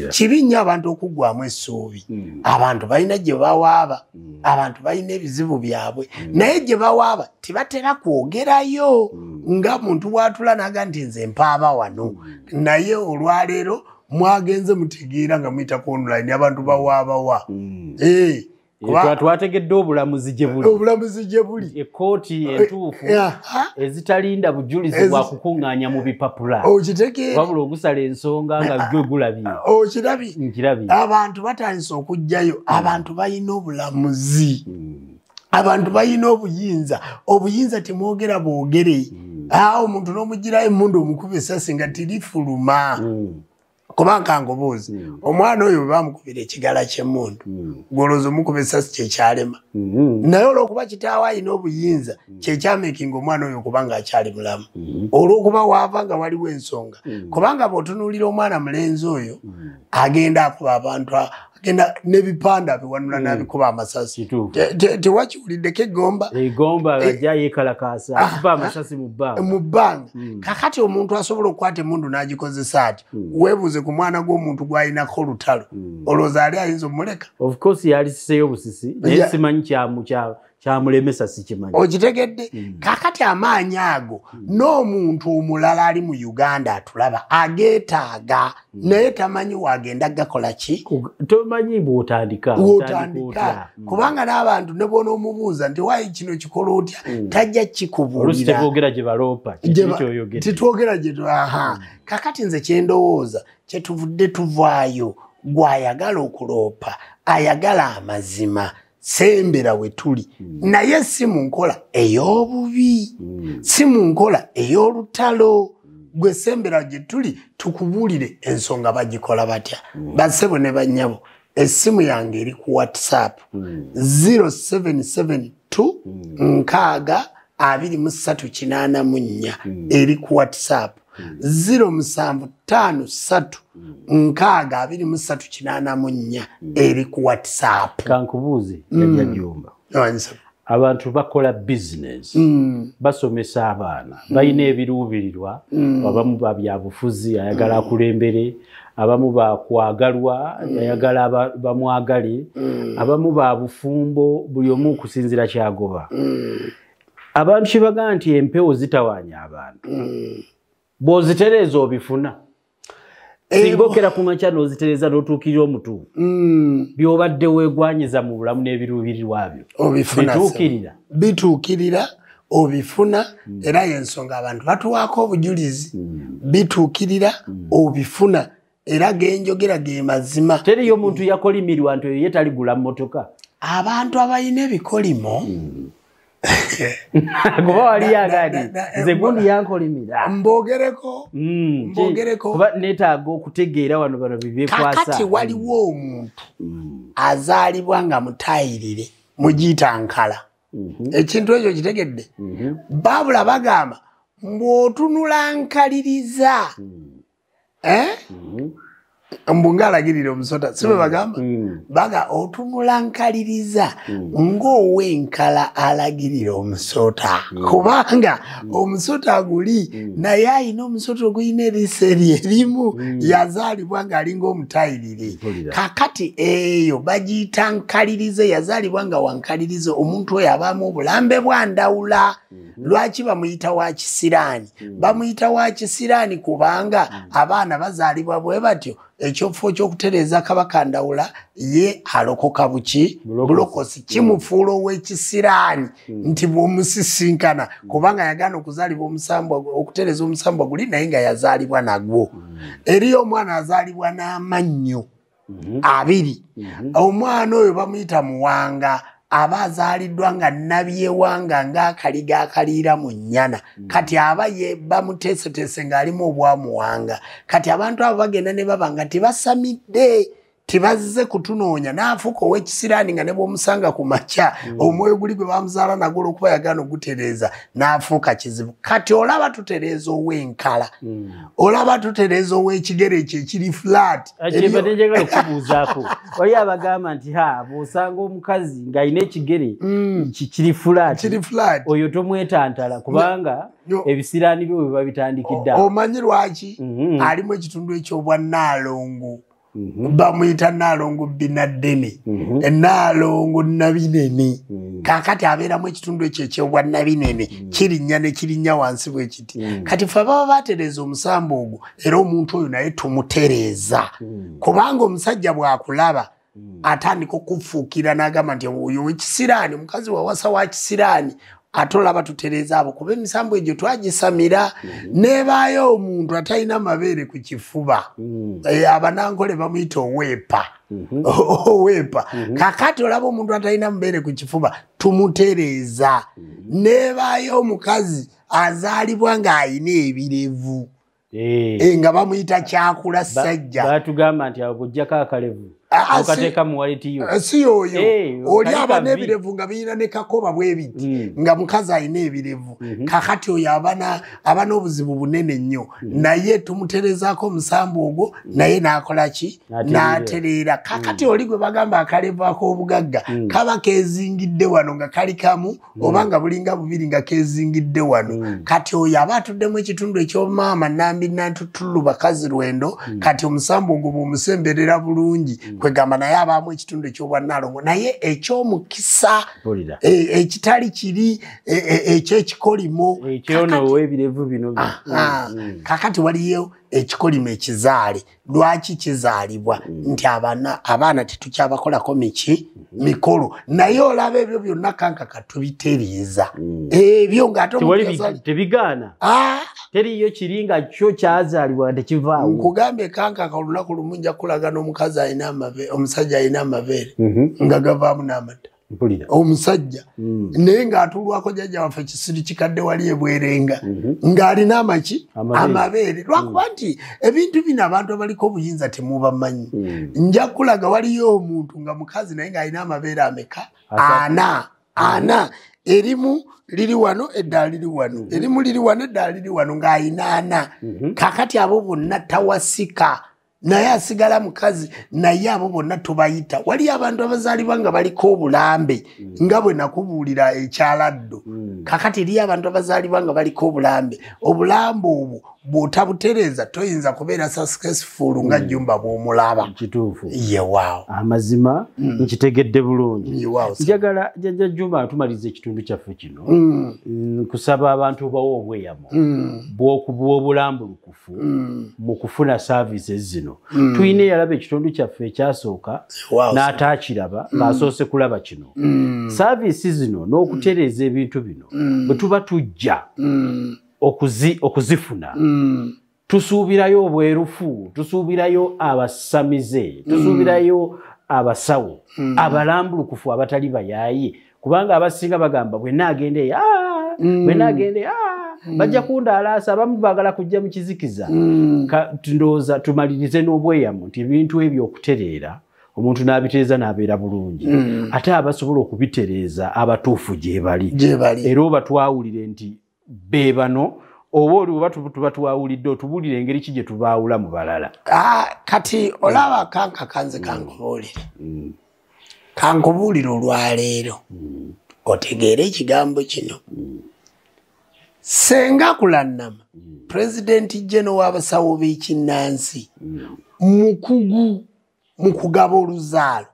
kibi nnyo abantu okuggwamu essuubi abantu balina gye bawaaba abantu balina ebizibu byabwe naye gye bawaaba tebatera kwogerayo nga muntu bwatula naga nti nze mpaaba wano naye olwaleero mwagenze mutegeera nga muyita ku online abantu bawaabawa
twategedde obulamuzi gye buli ekooti entuufu ezitalinda bujulizi bwa kukuŋŋaanya mu bipapula wabula ogusala ensonga nga gwe gulabye
abantu batandise okujjayo abantu balina obulamuzi abantu balina obuyinza temwogera boogere omuntu n'omugirayo emundu omukuba essasi nga tirifuluma kubanga ngobuuzi omwana oyo bamukubira ekigala ky'emmundu golooza omukuba essasi kyekyalema naye olw'okuba kitaawe alina obuyinza kyekyamakinga omwana oyo kubanga akyali mulamu olw'okuba waava nga waliwo ensonga kubanga bw'otunuulira omwana mulenzi oyo agenda akuba abantu agenda n'ebipanda biwanula n'abikuba amasasi tewakiwuliddeko
egomba ajja yeekalakaasa akuba amasasi mu
bbanga kakati omuntu asobola okukwata emmundu n'agikozesa ati weebuuze ku mwana gw'omuntu gw'alinako olutalo olowooza ali ayinza omuleka
of course yalisiseyo busisi naye simanyi kyamulemesa sikimanyi
okitegedde kakati amaanyi ago n'omuntu omulala ali mu Uganda atulaba ageetaaga naye tamanyi wagenda gakola ki
tomanyi bw'otandika
kubanga n'abantu ne bona omubuuza nti waayi kino kikola otya tajja kikubuulira
tetwogera gye baloopa
titwogera gye kakati nze kyendowooza kyetuvudde tuvaayo gw'ayagala okuloopa ayagala amazima sembera we tuli naye si mu nkola ey'obubi si mu nkola ey'olutalo gwe sembera gye tuli tukubuulire ensonga bagikola batya bassebo ne bannyabo essimu yange eri ku WhatsApp 0772 62384 eri ku WhatsApp 0753 62384 eri ku WhatsApp.
Kankubuuze yajjumba abantu bakola business basomesa abaana balina ebiruubirirwa abamu babyabufuzi ayagala akulembere abamu bakwagalwa ayagala bamwagale abamu babufumbo buli omu okusinzira kyagoba abantu kibaga nti empewo zitawaanya abantu bw'ozitereeza obifuna singokera ku makya n'ozitereeza n'otuukirira omutu by'obadde weegwanyiza mu bulamu n'ebiruubirirwa byo
bituukirira obifuna era y'ensonga abantu batuwaako obujulizi bituukirira obifuna era genjogera ge mazima
teriyo omuntu yakolimirwa nti oyo ye taligula mmotoka
abantu abalina ebikolimo
kuba wali agadi nze gundi yankolimira
mbogereko
kuba neetaaga okutegeera wano bano bibyekwasa
kakati waliwo omuntu azaalibwa nga mutayirire mugiyita nkala ekintu ekyo kitegedde Babula bagamba mbw'otunula nkaliriza mbungalagirira omusota sibe bagamba baga otunula nkaliriza ng'owenkala alagirira omusota kubanga omusota guli naye ayina omusota ogulina eriseri erimu yazaalibwa ng'alinga omutayirire kakati eyo bagiyita nkalirize yazaalibwa nga wankalirize omuntu oyo abaamu obulambe bwandawula lwaki bamuyita wa kisiraani bamuyita wa kisiraani kubanga abaana bazaalibwa bwe batyo ekyofo ky'okutereeza kabaka ndawula ye alokoka buki bulokosi kimufuula ow'ekisiraani nti bw'omusisinkana kubanga yagaana okuzaalibwa omusambwa okutereeza omusambwa guli naye nga yazaalibwa nagwo eriyo omwana azaalibwa n'amannyo abiri omwana oyo bamuyita muwanga aba azaaliddwa nga nabyewanga ng'akaliga akaliira mu nnyana kati aba ye bamuteeseteese ng'alimu obwamuwanga kati abantu abo bagenda ne baba nga tebasamidde tebazze kutunoonya n'afuuka ow'ekisiraani nga ne bw'omusanga ku makya omwoyo guli gwe bamuzaala nagwo olw'okuba yagaana ogutereeza n'afuuka kizibu kati olaba tutereeza ow'enkala olaba tutereeza ow'ekigere ekyo ekiri flat
ekyebatenjagala okubuuzaako wali abagamba nti bw'osanga omukazi ng'alina ekigere kiri flat oyo tomwetantala kubanga ebisiraani byo bwe babitandikidde
omanyi lwaki alimu ekitundu eky'obwannaalongo bamuyita naalongo binaddene enaalongo nabinene kakati abeeramu ekitundu ekyo ekyobwannabinene kirinnya ne kirinnya wansi bwekiti kati fe baba batereeza omusambo ogwo era omuntu oyo naye tumutereeza kubanga omusajja bw'akulaba atandika okufuukira n'agamba nti oyo wekisiraani omukazi wawasa wa kisiraani ate olaba tutereeza abo kuba emisambo egyo twagisamira nebaayo omuntu atalina mabeere ku kifuba abanankole bamuyita oweepa oweepa kakati olaba omuntu atalina mabeere ku kifuba tumutereeza nebaayo omukazi azaalibwa ng'ayina ebirevu nga bamuyita kyakula sajja
batugamba nti agojjako akalevu okateeka muwalitiyo
si yoyo oli aba n'ebirevu nga birina ne kakoba bwebiti nga mukazi alina ebirevu kakati oyo aba n'obuzibu bunene nnyo naye tumuterezaako omusambo ogwo naye n'akola ki n'atereera kakati oli gwe bagamba akalevu ak'obugagga kaba keezingidde wano nga kali kamu oba nga bulinga bubiri nga keezingidde wano kati oyo aba atuddemu ekitundu eky'omaama nambi nantutulu bakazi lwendo kati omusambo ogwo bw'omusemberera bulungi kwegamba naye abaamu ekitundu eky'obwannaalongo naye eky'omukisa ekitali kiri ekyekikolimo
ekyonowebirevu bino
kakati waliyo ekikolimo ekizaale lwaki kizaalibwa nti abaana tetukyabakolako mikolo naye olaba ebyo byonna kankaka tubitereeza ebyo ng'ate
tebigaana teriyo kiri nga kyo kyazaalibwa tekivaawo
nkugambe kankaka olunaku lumu nja kulaga n'omukazi alina amabeere omusajja alina amabeere nga gavaamu n'amata omusajja naye ng'atulwako jjajja waffe kisiri kikadde wali ebwerenga ng'alina amabeere lwakuba nti ebintu bino abantu abaliko obuyinza temubamanyi nja kulaga waliyo omuntu nga mukazi naye ng'alina amabeere ameka ana erimu liri wano eddala liri wano erimu liri wano eddala liri wano ng'ayina ana kakati abo bonna tawasika naye asigala mukazi naye abo bonna tubayita waliyo abantu abazaalibwa nga baliko obulambe nga bwe nakubuulira ekyaladdo kakati eriyo abantu abazaalibwa nga baliko obulambe obwo bw'otabutereeza toyinza kubeera successful nga jjumba bw'omulaba
kituufu
yewaawo
amazima nkitegedde bulungi njagala jjajja Juma atumaliza ekitundu kyaffe kino kusaba abantu bawo obweyamo bw'okubuwa obulambulukufu mu kufuna services zino tuyina eyalaba ekitundu kyaffe ekyasooka n'ataakiraba ng'asoose kulaba kino services zino n'okutereeza ebintu bino bwe tuba tujja okuzifuna tusuubirayo obwerufu tusuubirayo abasamize tusuubirayo abasawo abalambulukufu abatali bayaaye kubanga abasinga bagamba bwe naagende bajja kundaalaasa abamu baagala kujja mu kizikiza ndowooza tumalirize n'obweyamu nti ebintu ebyo okutereera omuntu n'abitereeza n'abeera bulungi ate abasobola okubitereeza abatuufu gye bali era oba twawulire nti be bano oba tuba twawulidde otubulire engeri ki gye tubaawula mu balala.
Kati olaba kanka kanze kankubuulira olwaleero otegeere ekigambo kino. Senga Kulannama President General w'abasawo b'ekinnansi mukugu mu kugaba oluzaalo,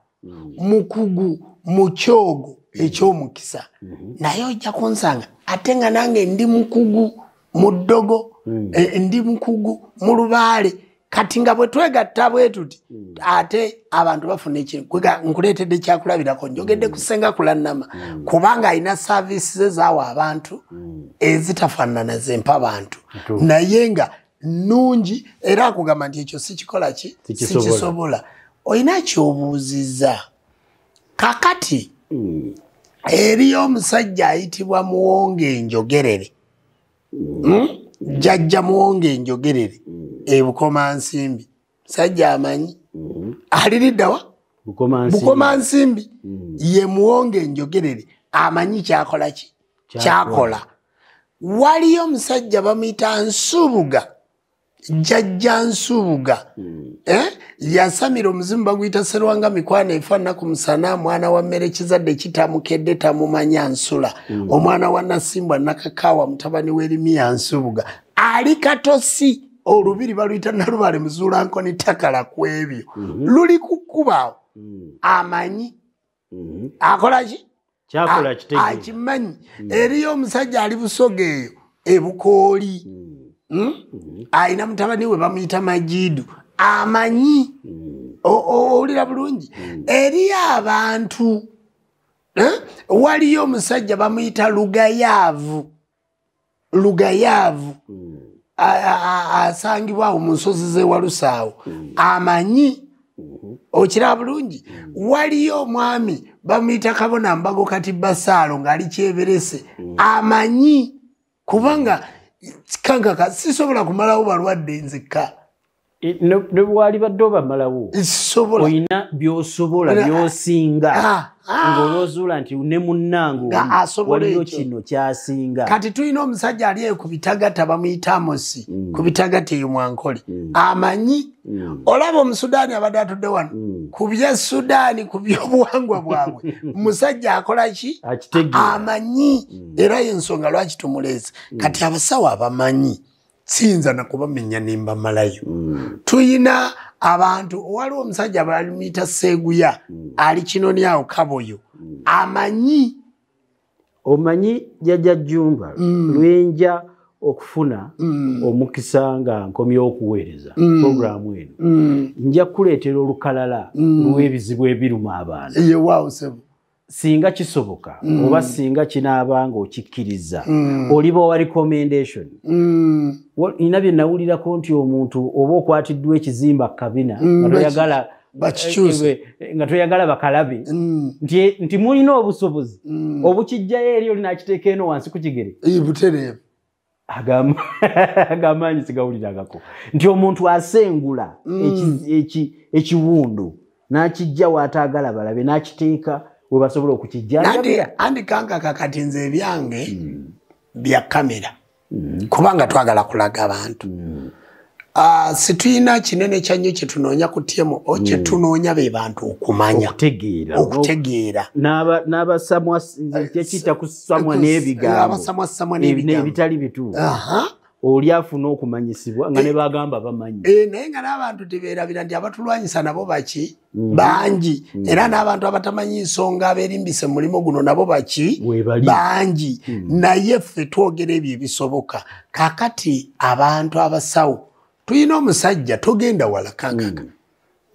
mukugu mu kyogo eky'omukisa, naye ojja kunsanga ate nga nange ndi mukugu mu ddogo, ndi mukugu mu lubaale. Kati nga bwe twegatta bwe tuti ate abantu bafuna ekintu. Nkuleetedde kyakulabirako, njogedde ku Senga Kulannama kubanga alina services zaawa abantu ezitafaanana zempa abantu, naye nga nnungi era akugamba nti ekyo sikikola ki sikisobola. Olina kyobuuzizza. Kakati eriyo omusajja ayitibwa Muwonge Njogerere, Jjajja Muwonge Njogerere Bukomansimbi, musajja amanyi aliriddawa Bukomansimbi ye Muwonge Njogerere amanyi kyakola ki kyakola. Waliyo omusajja bamuyita Nsubuga, Jjajja Nsubuga yasamira omuzimu baguyita Serwanga Mikwano efaanana ku musana, mwana wa mmere kizadde kitamukedde tamumanya nsula, omwana wa Nasimbwa Nakakawa mutabani w'Erimiya Nsubuga ali Katosi, olubiri baluyita Nalubale Muzuulankoni Takala ku ebyo luli kukuba amanyi akola ki
kyakola kitegeeza
akimanyi. Eriyo omusajja ali Busoga eyo Ebukooli ayina mutabani we bamuyita Majidu amanyi. Owulira bulungi. Eriyo abantu waliyo omusajja bamuyita Lugayaavu asangibwa awo mu nsozi z'Ewalusaawo amanyi. Okira bulungi. Waliyo omwami bamuyita Kabona Mbago Katibba Saalo ng'ali Kyeberese amanyi. Kubanga kankaka sisobola kumalawo balwadde nzekka.
Ne bwali badde obamalawo olina by'osobola by'osinga ng'olwozuula nti ne munnange waliyo kino kyasinga.
Kati tulina omusajja ali eyo ku Bitagata bamuyita Amosi, ku Bitagata eyo Mwankole amanyi. Olaba Omusudaani abadde atudde wano ku bya Sudaani, ku by'obuwangwa bwabwe musajja akola ki amanyi. Era y'ensonga lwaki tumuleese. Kati abasawo abamanyi siyinza nakubamenya nimba malayo. Tuyina abantu, waliwo omusajja balimuyita Seeguya ali Kinoni awo Kaboyo amanyi.
Omanyi Jjajja Jjumba lwenja okufuna omukisa nga nkomyewo okuweereza programu eno nja kuleetera olukalala lw'ebizibu ebiruma abaana singa kisoboka oba singa kinaaba ng'okikkiriza oliba wa recommendation. Nina bye nawulirako nti omuntu oba okwatiddwa ekizimba kabina nga toyagala bakalabe nti mulina obusobozi obukijjayo eri olinakiteeka eno wansi ku kigere agamaanyi sigawuliragako nti omuntu asengula ekiwundu n'akijja waataagala balabe n'akiteeka we basobola okukijjanjabira.
Andi kankaka kati nze ebyange bya kamera kubanga twagala kulaga abantu. Situyina kinene kya nnyo kye tunoonya ku TMO kye tunoonya be bantu okumanya okutegeera
n'abasamwa kyekiyita kusamwa n'ebigambo n'ebitali bituufu oli afuna okumanyisibwa nga ne bagamba bamanyi.
Naye nga n'abantu tebeerabira nti abatulwanyisa nabo baki bangi era n'abantu abatamanyi nsonga abeerimbise mu mulimo guno nabo baki bangi. Naye ffe twogera ebyo ebisoboka. Kakati abantu abasawo tuyina omusajja togenda wala kankaka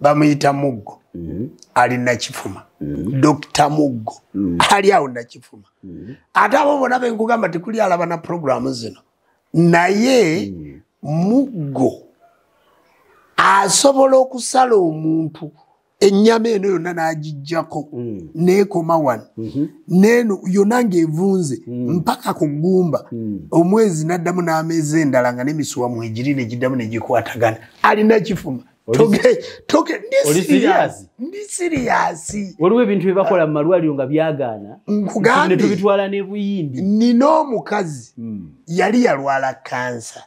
bamuyita Muggo ali Nakifuma, Dr. Muggo ali awo Nakifuma. Ate abo bonna benkugamba tekuli alaba na programu zino, naye Muggo asobola okusala omuntu ennyama eno yonna n'agijjako n'ekoma wano n'eno yonna ng'evunze mpaka ku ggumba omwezi n'addamu n'ameeza endala nga n'emisuwa mwegiri ne giddamu ne gikwatagana ali Nakifuma. Ndi serious.
Waliwo ebintu bye bakola mu malwaliro nga byagaana.
Nkugambye
ne tubitwala ne buyindi.
Nino omukazi yali yalwala kansa.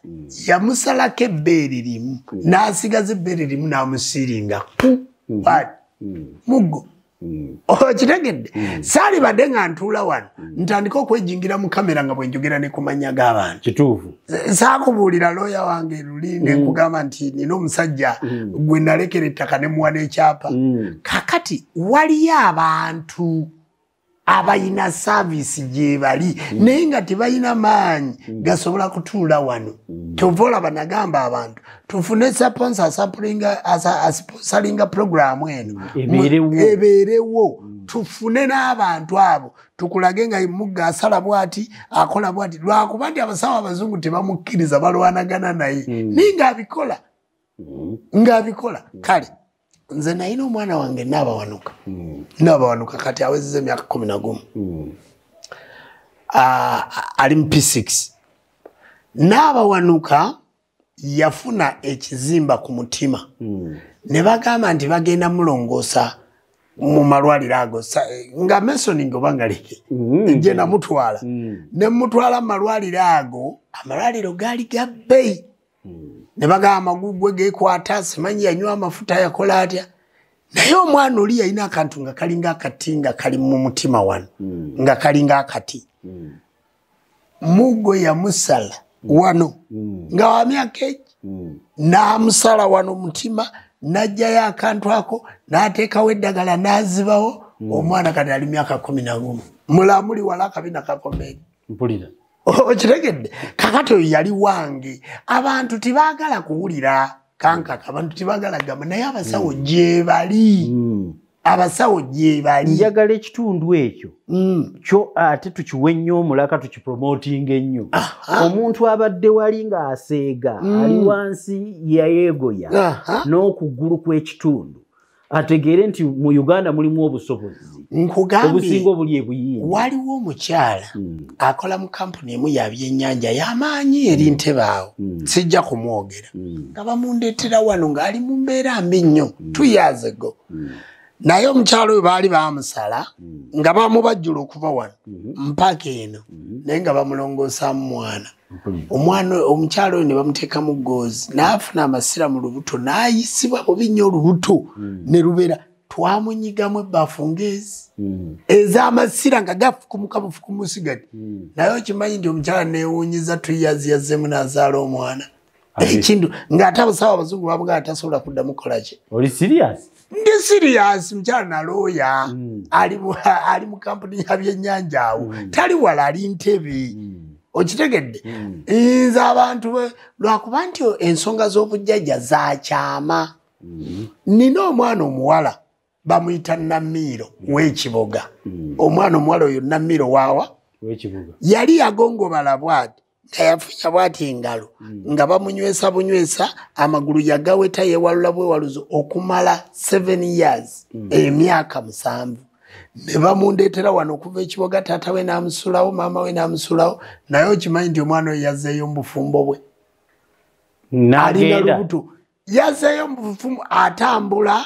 Yamusalako ebbeere limu n'asigaza ebbeere limu n'amusiringa. Muggo. Okitegedde saali badde nga ntuula wano ntandika okwejingira mu kamera nga bwe njogera ne kumanya g'abantu.
Kituufu.
Saakubuulira looya wange lulinde nkugamba nti nina omusajja gwe nalekera ettaka ne muwa n'ekyapa. Kakati waliyo abantu abayina saavisi gye bali naye nga tebalina maanyi gasobola kutuula wano. Kyova olaba nagamba abantu tufune sponsoringa programu eno ebeerewo tufune n'abantu abo tukulage nga mugga asala bwati akola bwati lwakuba nti abasawo abazungu tebamukkiriza balwanagana naye naye ng'abikola kale nze nayina omwana wange naabawanuka kati awezeza emyaka 11 ali mu P6 naabawanuka yafuna ekizimba ku mutima ne bagamba nti bagenda mulongoosa mu malwaliro ago nga mesoning obanga leke nje namutwala ne mutwala mu malwaliro ago amalwaliro gaali ga bbeeyi ne bagamba amagugwe geekwata simanyi yanywa amafuta yakola atya naye omwana oli yalina akantu nga kalinga akati nga kali mu mutima wano nga kalinga akati muggo yamusala wano nga wa myaka n'amusala wano mutima n'ajjayo akantu ako n'ateekawo eddagala n'azibawo omwana kati ali myaka 11 mulamuli wala akabina kakomere
mpulira
okitegedde kakati oyo yali wange abantu tibaagala kuwulira kankaka abantu tibaagala gamba naye abasawo gye bali
njagala ekitundu ekyo kyo ate tukiwe nnyo omulaka tukipromotinga ennyo omuntu abadde wali ng'aseega ali wansi yayeegoya n'okugulu kw'ekitundu ategeere nti mu Uganda mulimu obusobozi obusinga obuli ebuyinza.
Waliwo omukyala akola mu kampuni emu ya byennyanja y'amaanyi eri Ntebe awo sijja kumwogera nga bamundeetera wano ng'ali mu mbeera mbi nnyo 2 years ago naye omukyala oyo baali bamusala nga bamubajjula okuva wano mpaka eno naye nga bamulongoosamu omwana omukyala oyo ne bamuteeka mu ggoozi n'afuna amasira mu lubuto n'ayisibwa bubi nnyo olubuto ne lubeera twamunyigamu ebbafu ng'ezi ez'amasira nga gafukumuka bufukumusigati naye okimanyi nti omukyala neewuunyiza 2 years yazzeemu n'azaala omwana ekintu ng'ate abasawo abazungu bamugaa atasobola kuddamu kukola ki.
Oli serious?
Ndi serious mukyala na looya ali mu kampuni ya byennyanja awo tali wala ali Ntebe. Okitegedde nze abantu lwakuba nti ensonga z'obujjajja zakyama. Nina omwana omuwala bamuyita Namiiro w'Ekiboga. Omwana omuwala oyo Namiiro waawa
w'Ekiboga
yali yagongobala bwati nga yafunya bwati engalo nga bamunywesa bunywesa amagulu yagaweta yeewalula bwewaluzo okumala 7 years emyaka 7 ne bamundeetera wano okuva Ekiboga taata we n'amusulawo maama we n'amusulawo naye okimanyi nti omwana oyo yazzeeyo mu bufumbo bwe alina lubuto yazzeeyo mu bufumbo atambula.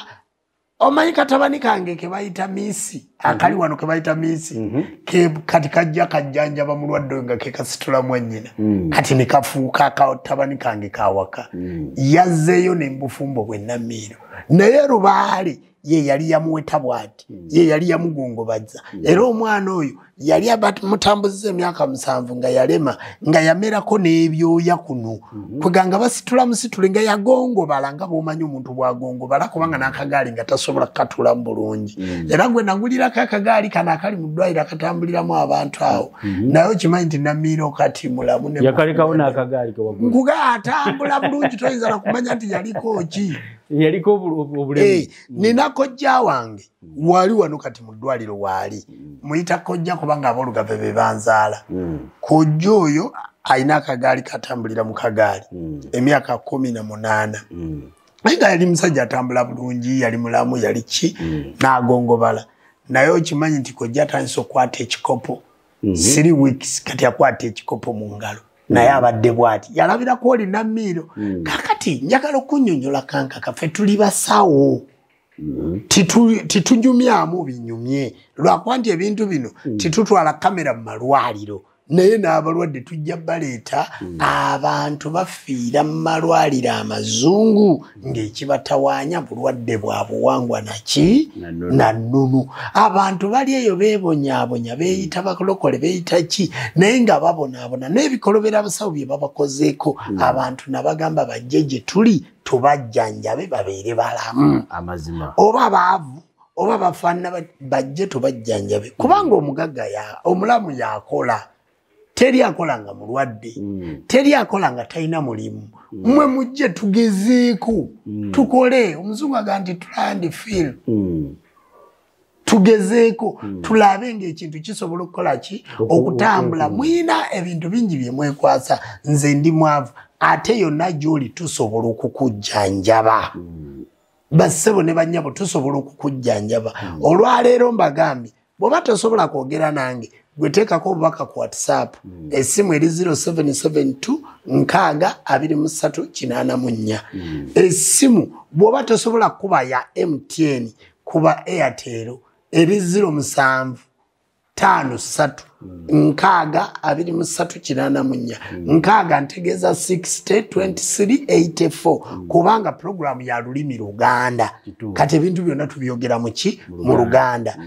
Omanyi katabani kange ke bayita Miisi akali wano ke bayita Miisi ke kati kajja kajjanjaba mulwadde nga ke kasitula mwennyina kati ne kafuuka akatabani kange kawaka yazzeeyo ne mbufumbo bwe Namiiro naye Lubaale ye yali yamuweta bwati ye yali yamugongobaza era omwana oyo yali mutambuziza emyaka 7 nga yalema nga yamerako n'ebyoya kuno kweganga basitula musitule nga yagongobala nga bw'omanyi omuntu bw'agongobala kubanga n'akagaali nga tasobola kukatulamu bulungi era gwe nagulirako akagaali kano akali mu ddwaliro akatambuliramu abantu awo naye okimanyi nti Namiiro kati mulamu
yakalekawo n'akagaali
nkuga atambula bulungi toyinza na kumanya nti yaliko ki
yaliko obulemu.
Nina kojja wange wali wano kati mu ddwaliro waali muyita kojja kubanga aboolugave be banzaala kojja oyo alina akagaali katambulira mu kagaali emyaka 18 naye nga yali musajja atambula bulungi yali mulamu yali ki n'agongobala naye okimanyi nti kojja atandise okukwata ekikopo 3 weeks kati akwata ekikopo mu ngalo naye abadde bwati yalabirako oli Namiiro kakati kakati njagala okunyonyola kankaka ffe tuli basawo titunyumyamu binyumye lwakuba nti ebintu bino titutwala kamera mu malwaliro naye n'abalwadde tujja baleeta abantu bafiira mu malwaliro amazungu ng'ekibatawaanya bulwadde bwa buwangwa naki na nnunu abantu bali eyo beebonyaabonya beeyita bakolokole beeyita ki naye nga babonaabona n'ebikolobera abasawo bye babakozeeko abantu nabagamba bajje gye tuli tubajjanjabe babeere balamu
amazima
oba baavu oba bafaanana bajje tubajjanjabe kubanga omugagga omulamu yakola teri akola nga mulwadde teri akola nga talina mulimu mmwe mujje tugezeeko tukole omuzungu agaa nti try feel tugezeeko tulabe ng'ekintu kisobola okukola ki okutambula mwina ebintu bingi bye mwekwasa nze ndi mwavu ate yonna gy'oli tusobola okukujjanjaba bassebo ne bannyabo tusobola okukujjanjaba olwaleero mbagambye bw'oba tosobola kwogera nange gweteekako obubaka ku whatsapp essimu eri 0772 62384 essimu bw'oba tosobola kuba ya MTN kuba Airtel eri 07 53 62384 nkaaga ntegeeza 602384 kubanga programu ya lulimi Luganda kati ebintu byonna tubyogera muki mu Luganda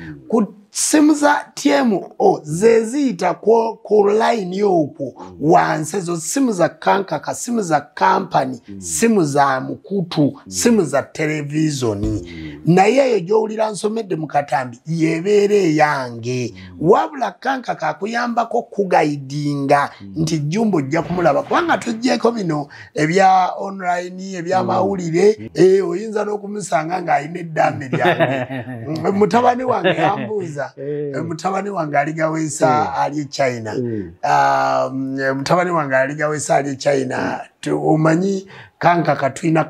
simu za TMO zeziyita ku line okwo wansi ezo simu za kankaka simu za kampani simu za mukutu simu za televisioni naye eyo gy'owulira nsomedde mu katambi yebeera eyange wabula kankaka akuyambako kugaidinga nti jjumba ojja kumulaba kubanga tuggyeko bino ebya online ebyamawulire oyinza n'okumusanga ng'alina eddaame lyange mutabani wange yambuuza mutabani wange aligawesa ali China mutabani wange aligawesa ali China omanyi kankaka tulina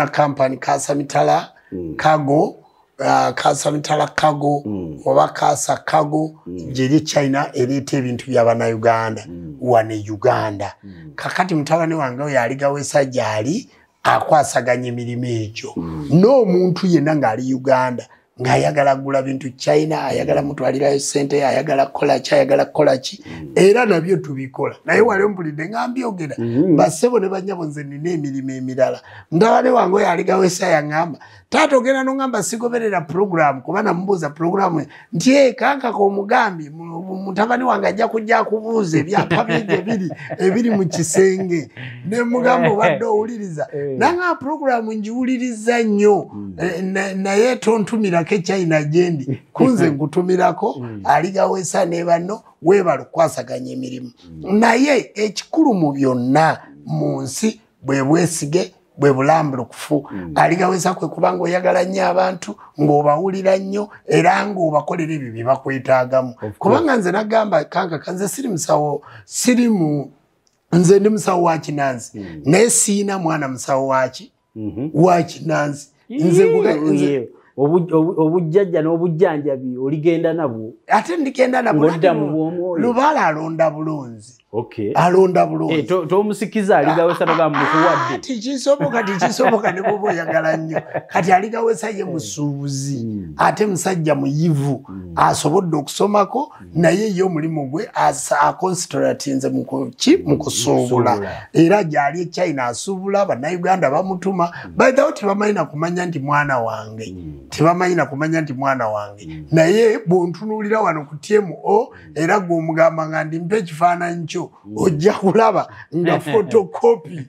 company Kasa Mitala Cargo Kasa Mitala Cargo oba Kasa Cargo jeri China erete ebintu by'abana Uganda wane Uganda kakati mutabani wange oyo aligawesa jali akwasaganya emirimu egyo n'omuntu yenna ng'ali Uganda ng'ayagala gula bintu China ayagala mutwalirayo ssente ayagala kukola ki era nabyo tubikola naye wali mpulidde nga mbyogera bassebo ne bannyabo nze nina emirimu emirala mutabani wange oyo aligawesa yaŋŋamba taata ogenda n'oŋŋamba sigoberera programu kuba namubuuza programu nti kankaka omugambye mutabani wange ajja kujja akubuuza ebyapa bingi ebiri mu kisenge ne mugamba obadde owuliriza nanga programu ngiwuliriza nnyo naye tontumirako China jendi kunze nkutumirako aligawesa ne banno weebala okukwasaganya emirimu naye ekikulu mu byonna mu nsi bwe bwesige bwe bulambulukufu aligawesa kwe kubanga oyagala nnyo abantu ng'obawulira nnyo era ng'obakolera ebyo bye bakwetaagamu kubanga nze nagamba kankaka nze siri musawo nze ndi musawo wa Kinansi naye siina mwana musawo wa Kinansi nze
obujjajja n'obujjanjabi oligenda nabwo
ate ndigenda nabwo Lubaala alonda bulunzi alonda bulunzi
tomusikiza aligawesa nogamba mukuwadde
tikisoboka ne bwoba oyagala nnyo kati aligawesa ye musuubuzi ate musajja muyivu asobodde okusomako naye ye omulimu gwe akonsitratinze mu kusuubula era gyali China asuubula bannayuganda bamutuma by the way tebamanyi kumanya nti mwana wange naye bw'ontunuulira wano ku TMO era gw'omugamba nga ndimpa ekifaananyi kyo ojja kulaba nga photocopy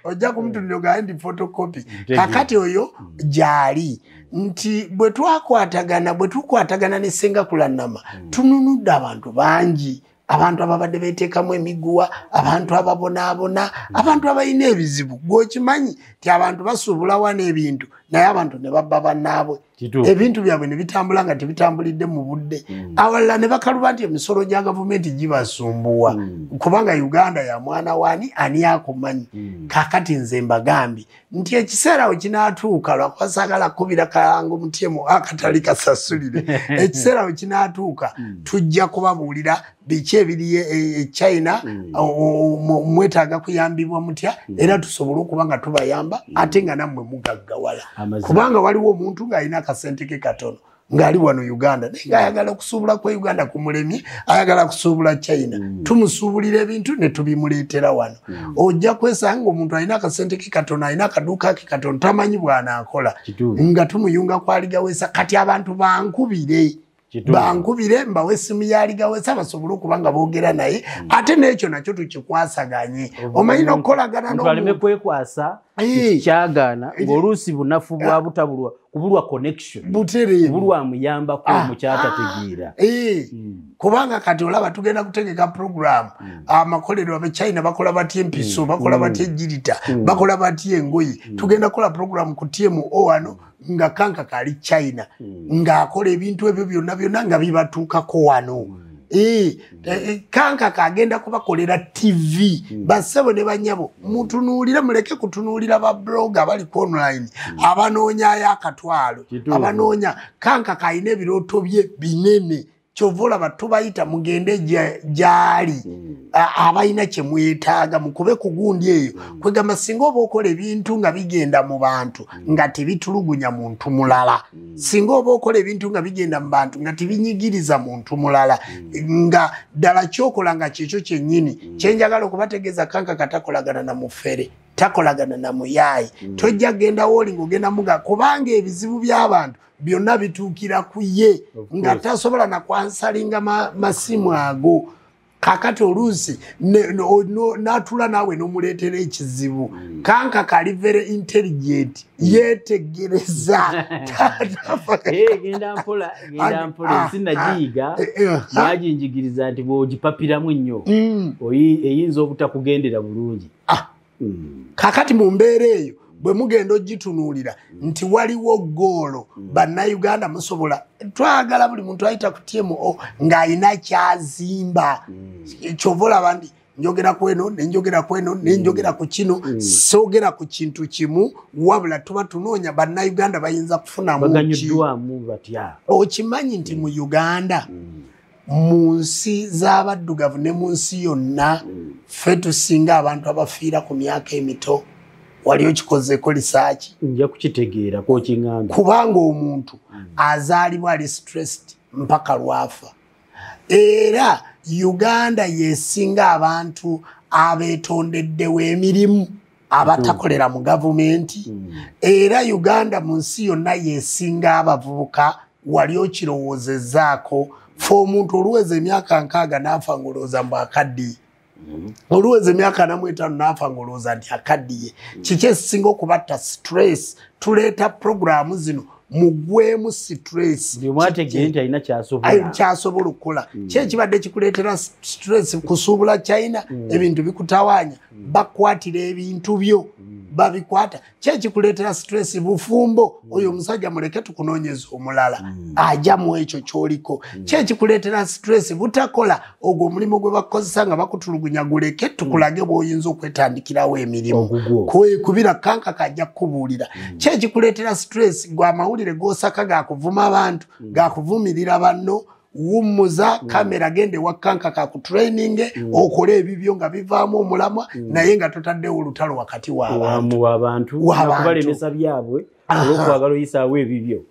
ojja kumutunira ndi photocopy kakati oyo gyali nti bwe tukwatagana ne Ssenga Kulanama tununudde abantu bangi abantu ababadde beteekamu emiguwa abantu ababonaabona abantu abalina ebizibu gwokimanyi ti abantu basuubula wano ebintu naye abantu ne babba bannaabwe ebintu byabwe ne bitambula nga tebitambulidde mu budde awalala ne bakaluba nti emisolo gya gavumenti gibasumbuwa kubanga Uganda ya mwana wani ani akumanyi kakati nze mbagambye nti ekiseera we kinaatuuka lwakwasagala kubira kalango mutyemu akatali kasasulire ekiseera we kinaatuuka tujja kubabuulira biki ebiri China mwetaaga kuyambibwa mutya era tusobole okuba nga tubayamba ate nga nammwe mugaggawala kubanga waliwo omuntu ng'alina akasente ke katono ngali wano Uganda naye ayagala okusuubula kwa Uganda kumulemye ayagala kusuubula China tumusuubulira ebintu ne tubimuleetera wano ojja kwesanga omuntu alina akasente ke katono alina akaduuka ke katono tamanyi bw'anaakola nga tumuyunga kwa Aligawesa kati abantu bankubire mbawe essimu ya Aligawesa basobole okuba nga boogera naye ate n'ekyo nakyo tukikwasaganye omanyi n'okukolagana
n'omuntu kwekwasa kyagaana ng'oluusi bunafu bwa butabulwa kubulwa connection kubulwa muyamba ko mukyatategeera
kubanga kati olaba tugenda kutegeka program amakolero abe China bakola batye empiso bakola batye ejirita bakola batye engoyi tugenda kola program ku TMO wano nga kanka kali China nga akola ebintu ebyo byonna nga bibatuukako wano kanka kagenda kubakolera TV basebo ne banyabo mutunuulira muleke kutunuulira ba blogger bali online abanoonya yakatwalo abanoonya kanka kaine ebiroto bye binene kyovola batubayita mugende jali abayina kye mwetaaga mukube kugundi eyo kwegamba singa oba okola ebintu nga bigenda mu bantu nga tebitulugunya muntu mulala singa oba okola ebintu nga bigenda mu bantu nga tebinyigiriza muntu mulala nga ddala kyokola nga kyekyo kyennyini kyenjagala okubategeeza kanka katakolagana na mufere takolagana na muyayi tojja genda woli ng'ogenda muga kubanga ebizibu by'abantu byonna bituukira ku ye nga tasobola na kwansalinga masimu ago kakati oluusi n'atula naawe n'omuleetera ekizibu kanka kali very intelligent yeetegereza
genda mpola ensi nagiyiga naginjigiriza nti bw'ogipapiramu nnyo eyinza obutakugendera bulungi
kakati mu mbeera eyo bwe mugenda ogitunuulira nti waliwo goolo bannayuganda musobola twagala buli muntu ayita ku TMO ng'alina kyazimba kyova olaba nti njogera kweno nenjogera kweno nenjogera ku kino soogera ku kintu kimu wabula tuba tunoonya bannayuganda bayinza kufunamu
baganyuddwamu batya
okimanyi nti mu Uganda mu nsi z'abaddugavu ne mu nsi yonna ffe tusinga abantu abafiira ku myaka emito waliyo kikozeeko lisaaki
nja kukitegeera kokiŋŋamba
kubanga omuntu azaalibwa ali stressed mpaka lwafa era Uganda yesinga abantu abeetondeddewo emirimu abatakolera mu gavumenti era Uganda mu nsi yonna yesinga abavubuka wali okirowoozezaako fe omuntu oluweza emyaka 6 n'afa ng'olowooza mbu akaddiye oluweza emyaka 45 n'afa ng'olowooza nti akaddiye kiki ekisinga okubatta stress tuleeta programu zino mugwemu stress
byomwategere nti alina
kyasobola okukola ki ekibadde kikuleetera stress kusuubula China ebintu bikutawaanya bakwatira ebintu byo babikwata ki ekikuleetera stress bufumbo oyo omusajja muleke tukunoonyeza omulala ajja mu ekyo kyoliko ki ekikuleetera stress butakola ogwo omulimu gwe bakozesa nga bakutulugunya guleke tukulage bw'oyinza okwetandikirawo emirimu kubira kanka kajja kukubuulira ki ekikuleetera stress gwe amawulire g'osaka gakuvuma abantu gakuvumirira banno wummuza kamera gende wakanka kakutraining okole ebibyo nga bivaamu omulamwa naye nga totaddewo olutalo wakati
w'abantu kubalemesa byabwe olw'okwagala oyisaawo ebibyo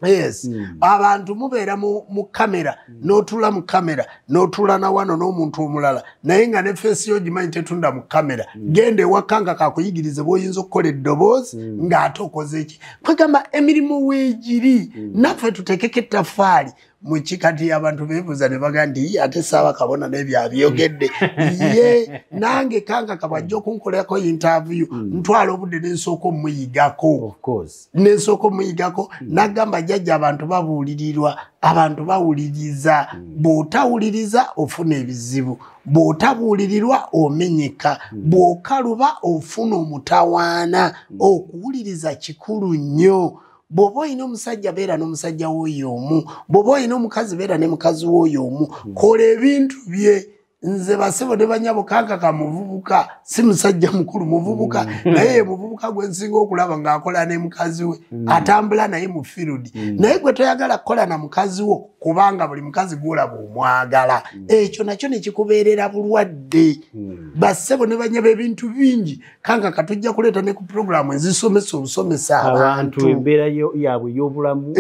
abantu mubeera mu kamera n'otula mu kamera n'otula na wano n'omuntu omulala naye nga ne feesi yo gimanyi tetunda mu kamera gende wakanka kakuyigirize bw'oyinza okukola eddoboozi ng'ate okoze eki kwegamba emirimu weegiri naffe tutekeko ettafaali mukikati abantu beebuuza ne baga nti ate saaba kabona n'ebyo abyogedde ye nange kanka kabajja okunkolako interview ntwala obudde n'ensooka omuyigako nagamba jjajja abantu babuulirirwa abantu bawuliriza bw'otawuliriza ofuna ebizibu bw'otabuulirirwa omenyeka bw'okaluba ofuna omutawaana okuwuliriza kikulu nnyo bw'oba olina omusajja beera n'omusajja w'oyo omu, bw'oba olina omukazi beera ne mukazi w'oyo omu. Kola ebintu bye. Nze basebo ne banyabo kankaka muvubuka, si musajja mukulu muvubuka, naye muvubuka gwe nsinga okulaba ng'akola ne mukazi we, atambula naye mu field. Naye gwe toyagala kukola na mukazi wo kubanga buli mukazi gw'olaba omwagala. Ekyo nakyo ne kikubeerera bulwadde. Basebo ne banyabo ebintu bingi, kankaka tujja kuleeta ne ku programu ezisomesa obusomesa abantu.
Embeera yaabwe ey'obulamu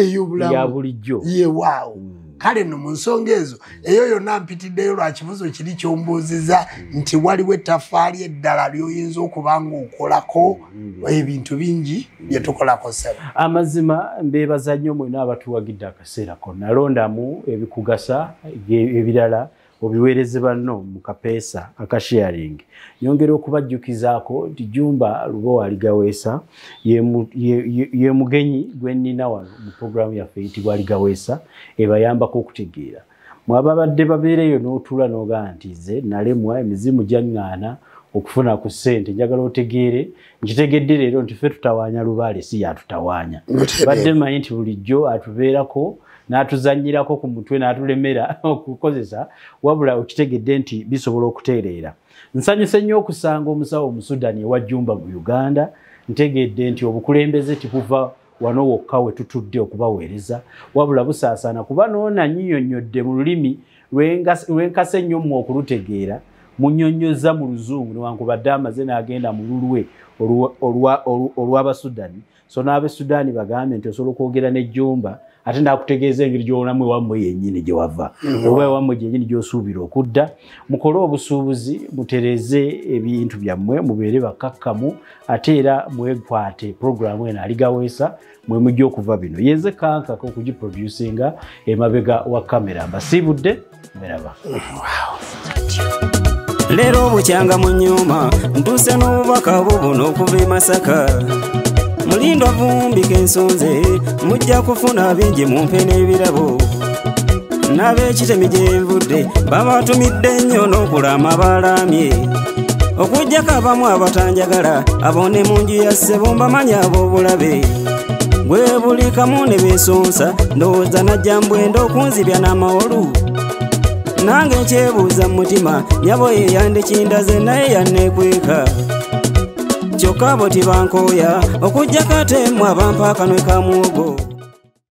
ya bulijjo.
Ye waawo. Kale no mu nsonga ezo eyo yonna mpitiddeyo lwa kibuzo kiri kyombuuziza nti waliwo ettaffaali eddala ly'oyinza okuba ng'okolako ebintu bingi bye tukolako sebo.
Amazima mbeebaza nnyo mwena abatuwagidde akaseera konna. Londamu ebikugasa ebirala obiweereze banno mu kapeesa akasharing. Nyongera okubajjukizaako nti Jumba Lubowa Aligaweesa ye mugenyi gwe nnina wano mu programu yaffe eyitibwa Aligaweesa ebayambako okutegeera. Mwababadde babeereyo n'otuula n'ogaa nti nze nalemwa emizimu gyaŋŋaana okufuna ku ssente, njagala otegeere nkitegedde leero nti ffe tutawaanya Lubaale si yatutawaanya. Badde manyi nti bulijjo atubeerako n'atuzannyirako ku mutwe n'atulemera okukozesa, wabula okitegedde nti bisobola okutereera. Nsanyuse nnyo okusanga omusawo Omusudani ewa Jumba mu Uganda. Ntegedde nti obukulembeze tibuva wano wokka we tutudde okubaweereza, wabula busaasaana kuba n'onannyonnyodde mu lulimi lwenkase nnyo mmwe okulutegeera, munnyonnyoza mu Luzungu newankubadde amaze n'agenda mu lulwe olw'Abasudani. So n'Abasudani bagambe nti osobola okwogera ne Jumba ate n'akutegeeza engeri gy'olamu ewammwe yennyini gye wava oba ewammwe gyennyini gy'osuubira okudda. Mukole obusuubuzi, mutereze ebintu byammwe, mubeere bakkakkamu ate era mwekwate programu eno Aligaweesa mwe mujja okuva bino. Yenze kankaka okugiproducinga emabega wa kamera. Mbasiibudde, meraba.
Leero bukyanga mu nnyuma ntuuse n'obubaka bubuno okuva e Masaka. Mulindo avumbika ensonze mujja kufuna bingi mumpe n'ebirabo. N'ab'ekitemi gye nvudde babatumidde nnyo n'okulama balamye. Okuggyako abamu abatanjagala abone mu nju ya ssebo mbamanya ab'obulabe. Gwe buli kamu ne beesonsa ndowooza najja mbwenda okunzibya n'amawolu. Nange nkyebuuza mu mutima nyabo ye yandekindaze naye yanneekweka. Kyokka bo tibankooya okuggyako ate mmwe abampa akanwe ka muwogo.